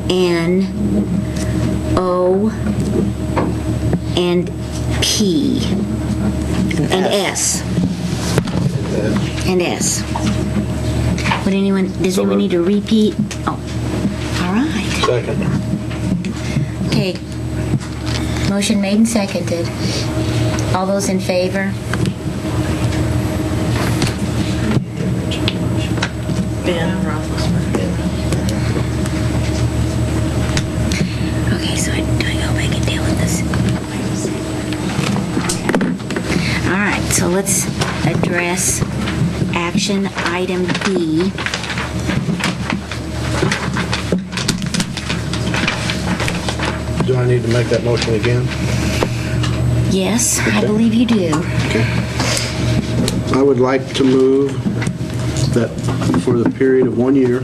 N, O, and P, and S. And S. Does anyone need to repeat? Oh, all right. Second. Okay. Motion made and seconded. All those in favor? Ben Roethlisberger. Okay, so do I go back and deal with this? All right, so let's address action item B. Do I need to make that motion again? Yes, I believe you do. Okay. I would like to move that for the period of 1 year,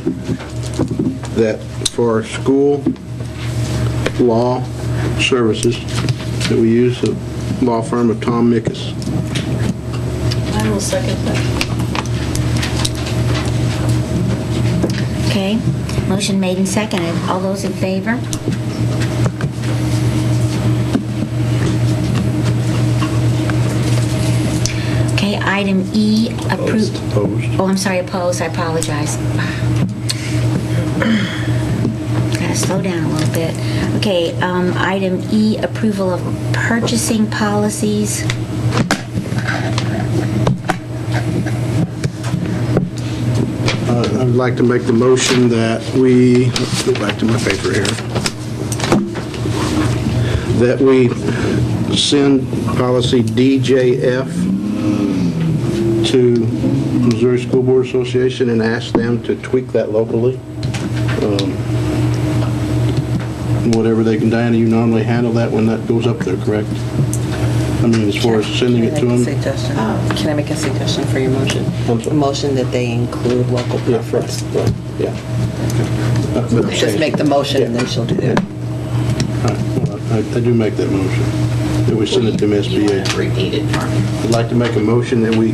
that for our school law services, that we use the law firm of Tom Mickus. I will second that. Okay, motion made and seconded. All those in favor? Item E, Opposed. Oh, I'm sorry, opposed, I apologize. Gotta slow down a little bit. Okay, item E, approval of purchasing policies. I would like to make the motion that we, let's go back to my paper here, that we send policy DJF to Missouri School Board Association and ask them to tweak that locally. Whatever they can, Diana, you normally handle that when that goes up there, correct? I mean, as far as sending it to them? Can I make a suggestion for your motion? A motion that they include local preference. Right, yeah. Just make the motion and then she'll do that. All right, well, I do make that motion, that we send it to MSBA. Repeat it for me. I'd like to make a motion that we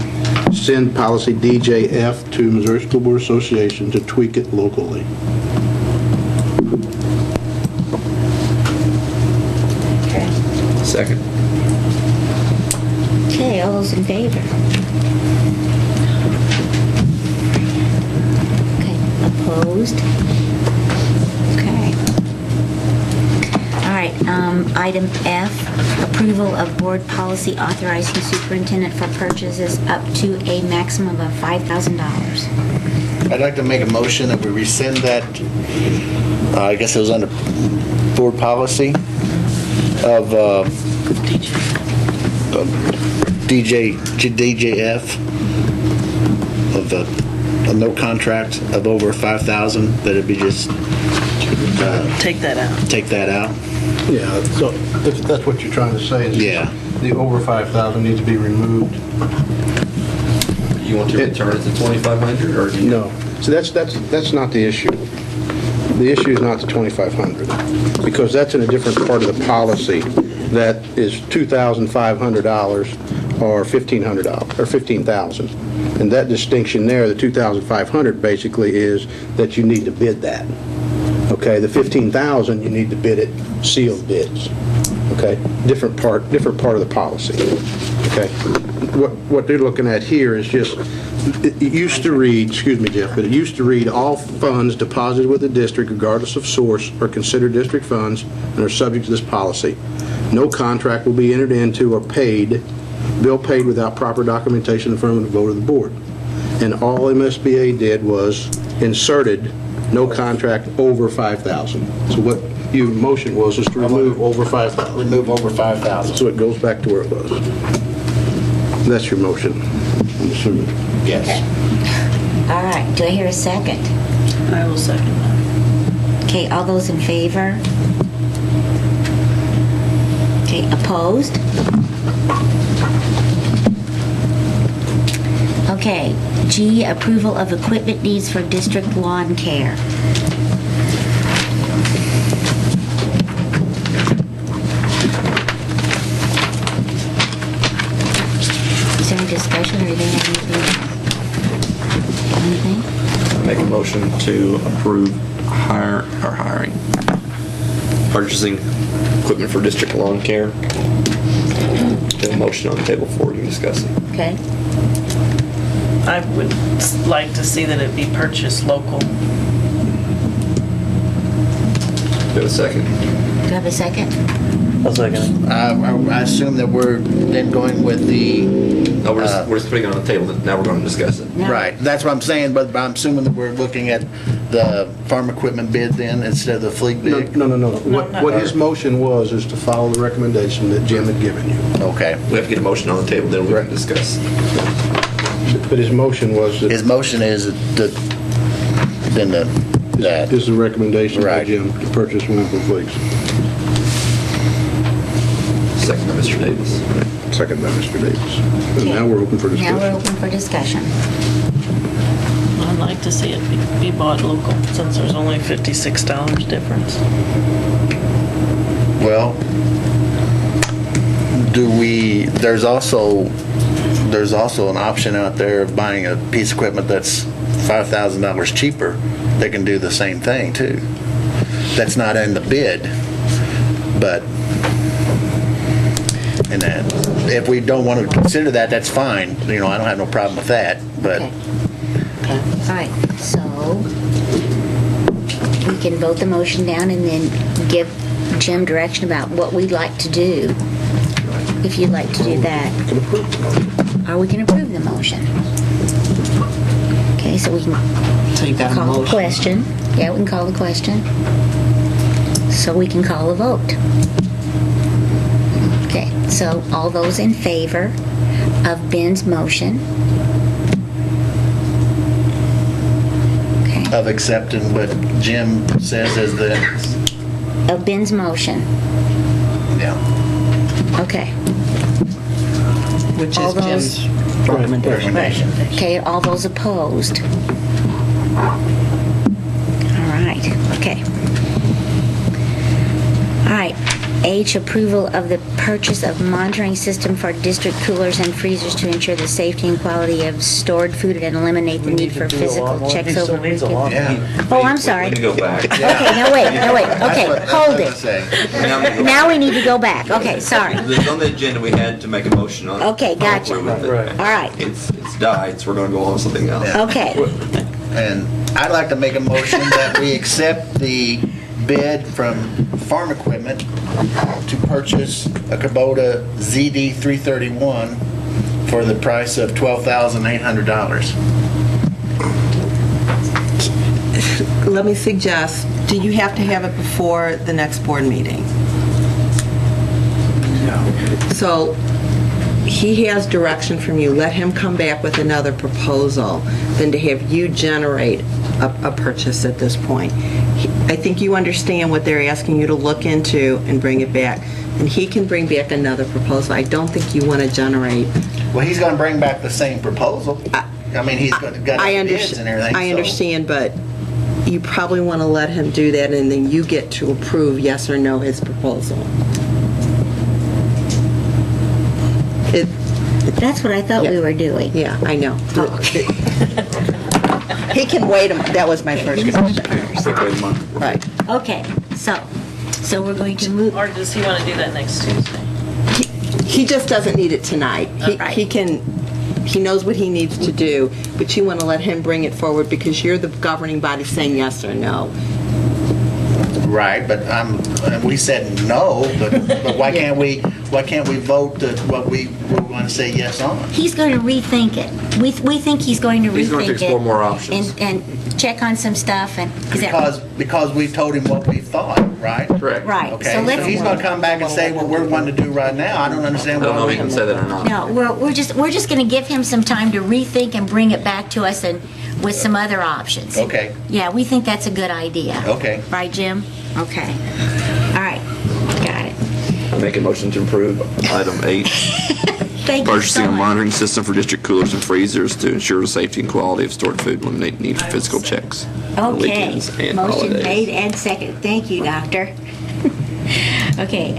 send policy DJF to Missouri School Board Association to tweak it locally. Second. Okay, all those in favor? Okay, opposed? Okay. All right, item F, approval of board policy authorizing superintendent for purchases up to a maximum of $5,000. I'd like to make a motion that we rescind that, I guess it was under board policy of DJF of a no contract of over 5,000, that it'd be just Take that out. take that out. Yeah, so if that's what you're trying to say, is Yeah. the over 5,000 needs to be removed. You want to return it to 2,500 or? No. So that's not the issue. The issue is not the 2,500, because that's in a different part of the policy that is $2,500 or $1,500 or $15,000. And that distinction there, the 2,500 basically is that you need to bid that. Okay, the 15,000, you need to bid it sealed bids. Okay, different part of the policy. Okay, what they're looking at here is just, it used to read, excuse me, Jeff, but it used to read, all funds deposited with the district, regardless of source, are considered district funds and are subject to this policy. No contract will be entered into or bill paid without proper documentation and affirmative vote of the board. And all MSBA did was inserted no contract over 5,000. So what your motion was is to remove over 5,000. Remove over 5,000. So it goes back to where it was. That's your motion, I'm assuming. Yes. All right, do I hear a second? I will second that. Okay, all those in favor? Okay, opposed? Okay, G, approval of equipment needs for district lawn care. Is there any discussion or anything? Anything? Make a motion to approve hiring, purchasing equipment for district lawn care. Get a motion on the table for you to discuss it. Okay. I would like to see that it be purchased local. Do a second. Do I have a second? I'll second it. I assume that we're then going with the... No, we're just putting it on the table. Now we're going to discuss it. Right, that's what I'm saying, but I'm assuming that we're looking at the farm equipment bid then instead of the fleet bid? No. What his motion was is to follow the recommendation that Jim had given you. Okay. We have to get a motion on the table, then we can discuss. But his motion was that... His motion is that is the recommendation by Right. Jim to purchase Winkle Flakes. Second by Mr. Davis. Second by Mr. Davis. And now we're open for discussion. Now we're open for discussion. I'd like to see it be bought local, since there's only $56 difference. Well, there's also an option out there of buying a piece of equipment that's $5,000 cheaper that can do the same thing too. That's not in the bid, but in that. If we don't want to consider that, that's fine. I don't have no problem with that, but. Okay. All right, so we can vote the motion down and then give Jim direction about what we'd like to do, if you'd like to do that. Or we can approve the motion. Okay, so we can So you've got a call the motion. question. Yeah, we can call the question. So we can call a vote. Okay, so all those in favor of Ben's motion? Okay. Of accepting what Jim says as the, Of Ben's motion. yeah. Okay. Which All is those- Jim's recommendation. Okay, all those opposed? All right, okay. All right, H, approval of the purchase of monitoring system for district coolers and freezers to ensure the safety and quality of stored food and eliminate the need for physical checks over. Oh, I'm sorry. We need to go back. Okay, no, wait, okay, hold it. Now we need to go back, okay, sorry. It's on the agenda, we had to make a motion on it. Okay, gotcha. With it. All right, It's died, so we're gonna go on to something else. okay. And I'd like to make a motion that we accept the bid from Farm Equipment to purchase a Kubota ZD 331 for the price of $12,800. Let me suggest, do you have to have it before the next board meeting? No. So he has direction from you. Let him come back with another proposal than to have you generate a purchase at this point. I think you understand what they're asking you to look into and bring it back. And he can bring back another proposal. I don't think you want to generate. Well, he's going to bring back the same proposal. I mean, he's got bids and everything. I so- understand, but you probably want to let him do that, and then you get to approve yes or no his proposal. That's what I thought we were doing. Yeah, I know. Oh, okay. He can wait that was my first question. Right. Okay, so we're going to move. Or does he want to do that next Tuesday? He just doesn't need it tonight. He knows what he needs to do, but you want to let him bring it forward because you're the governing body saying yes or no. Right, but we said no, but why can't we vote what we want to say yes on? He's going to rethink it. We think he's going to rethink it. He's going to explore more options. And check on some stuff and. Because we told him what we thought, right? Correct. Right. Okay, So so he's going to come back and say what we're wanting to do right now. I don't understand I why. don't know if he can say that or not. No, we're just going to give him some time to rethink and bring it back to us and with some other options. Okay. Yeah, we think that's a good idea. Okay. Right, Jim? Okay. All right. Got it. I make a motion to approve item 8. Thank you Purchasing so a much. monitoring system for district coolers and freezers to ensure the safety and quality of stored food and eliminate need for physical checks on Okay. weekends and Motion holidays. made and second. Thank you, Doctor. Okay.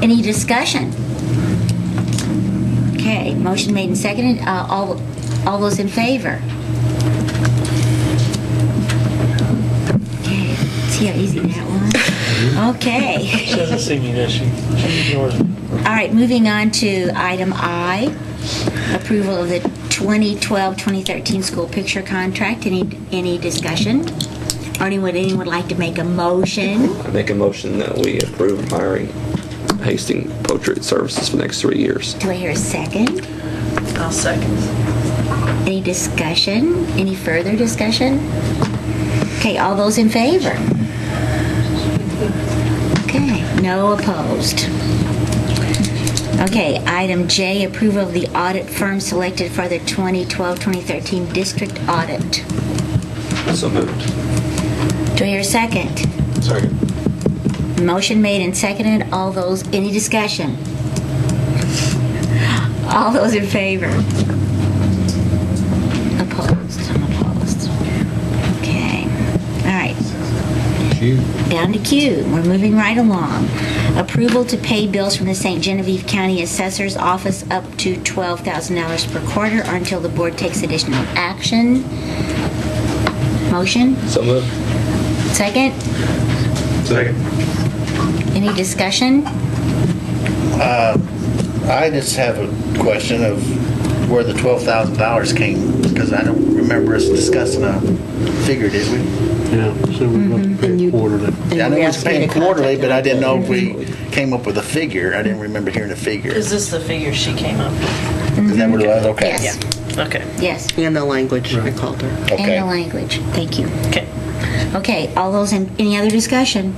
Any discussion? Okay. Motion made and seconded. All those in favor? Okay. See how easy that was? Okay. She doesn't see me, does she? She ignores me. All right, moving on to item I, approval of the 2012-2013 school picture contract. Any discussion? Or anyone like to make a motion? I make a motion that we approve hiring Hastings Poultry Services for the next 3 years. Do I hear a second? I'll second. Any discussion? Any further discussion? Okay, all those in favor? Okay, no opposed. Okay, item J, approval of the audit firm selected for the 2012-2013 district audit. So moved. Do I hear a second? Second. Motion made and seconded. All those, any discussion? All those in favor? Opposed? I'm opposed. Okay. All right. Down to Q. We're moving right along. Approval to pay bills from the St. Genevieve County Assessor's Office up to $12,000 per quarter or until the board takes additional action. Motion? So moved. Second? Second. Any discussion? I just have a question of where the $12,000 came, because I don't remember us discussing a figure, did we? Yeah, so we're going to pay quarterly. Yeah, I know we was paying quarterly, but I didn't know if we came up with a figure. I didn't remember hearing a figure. Is this the figure she came up with? Is that what it was? Okay. Yes. Okay. Yes. And the language, I called her. Okay. And the language. Thank you. Okay. Okay, all those in, any other discussion?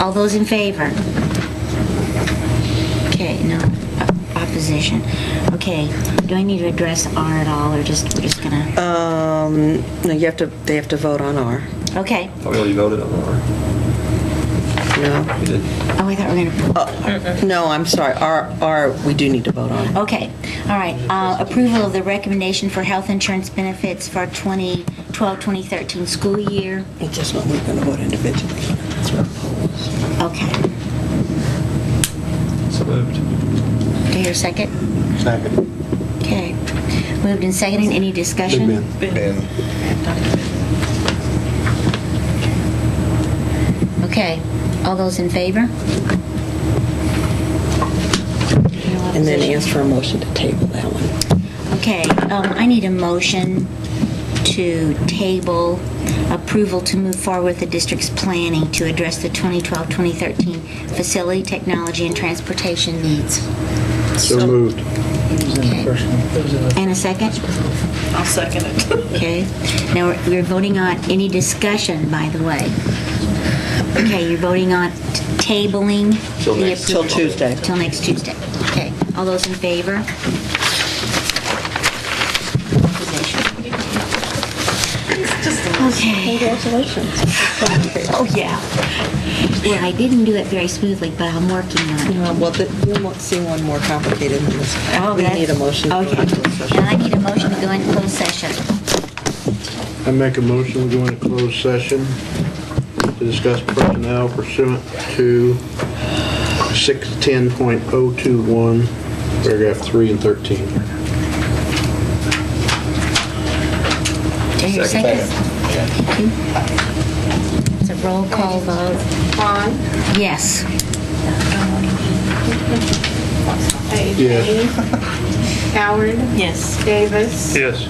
All those in favor? Okay, no opposition. Okay, do I need to address R at all, or just, we're just gonna? No, they have to vote on R. Okay. Oh, we already voted on R. No? We did. Oh, I thought we were gonna. No, I'm sorry. R, we do need to vote on. Okay, all right. Approval of the recommendation for health insurance benefits for 2012-2013 school year. It just what we're going to vote individually. That's what Okay. So moved. Do you hear a second? Second. Okay. Moved and seconded. Any discussion? Ben. Okay. All those in favor? And then ask for a motion to table that one. Okay, I need a motion to table approval to move forward with the district's planning to address the 2012-2013 facility, technology, and transportation needs. So moved. Okay. And a second? I'll second it. Okay. Now, we're voting on any discussion, by the way. Okay, you're voting on tabling the approval. Till Tuesday. Till next Tuesday. Okay. All those in favor? Okay. Congratulations. Oh, yeah. Well, I didn't do it very smoothly, but I'm working on it. Well, you won't see one more complicated than this. Oh, We that's- need a motion. to go Okay. into closed session. And I need a motion to go into closed session. I make a motion, we go into closed session to discuss personnel pursuant to 610.021, paragraph 3 and 13. Do you hear a second? Thank you. It's a roll call vote. Vaughn? Yes. Yes. Howard? Yes. Davis? Yes.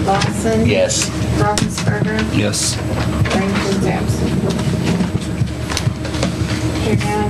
Lawson? Yes. Roethlisberger? Yes. Rankin's absent. Here now,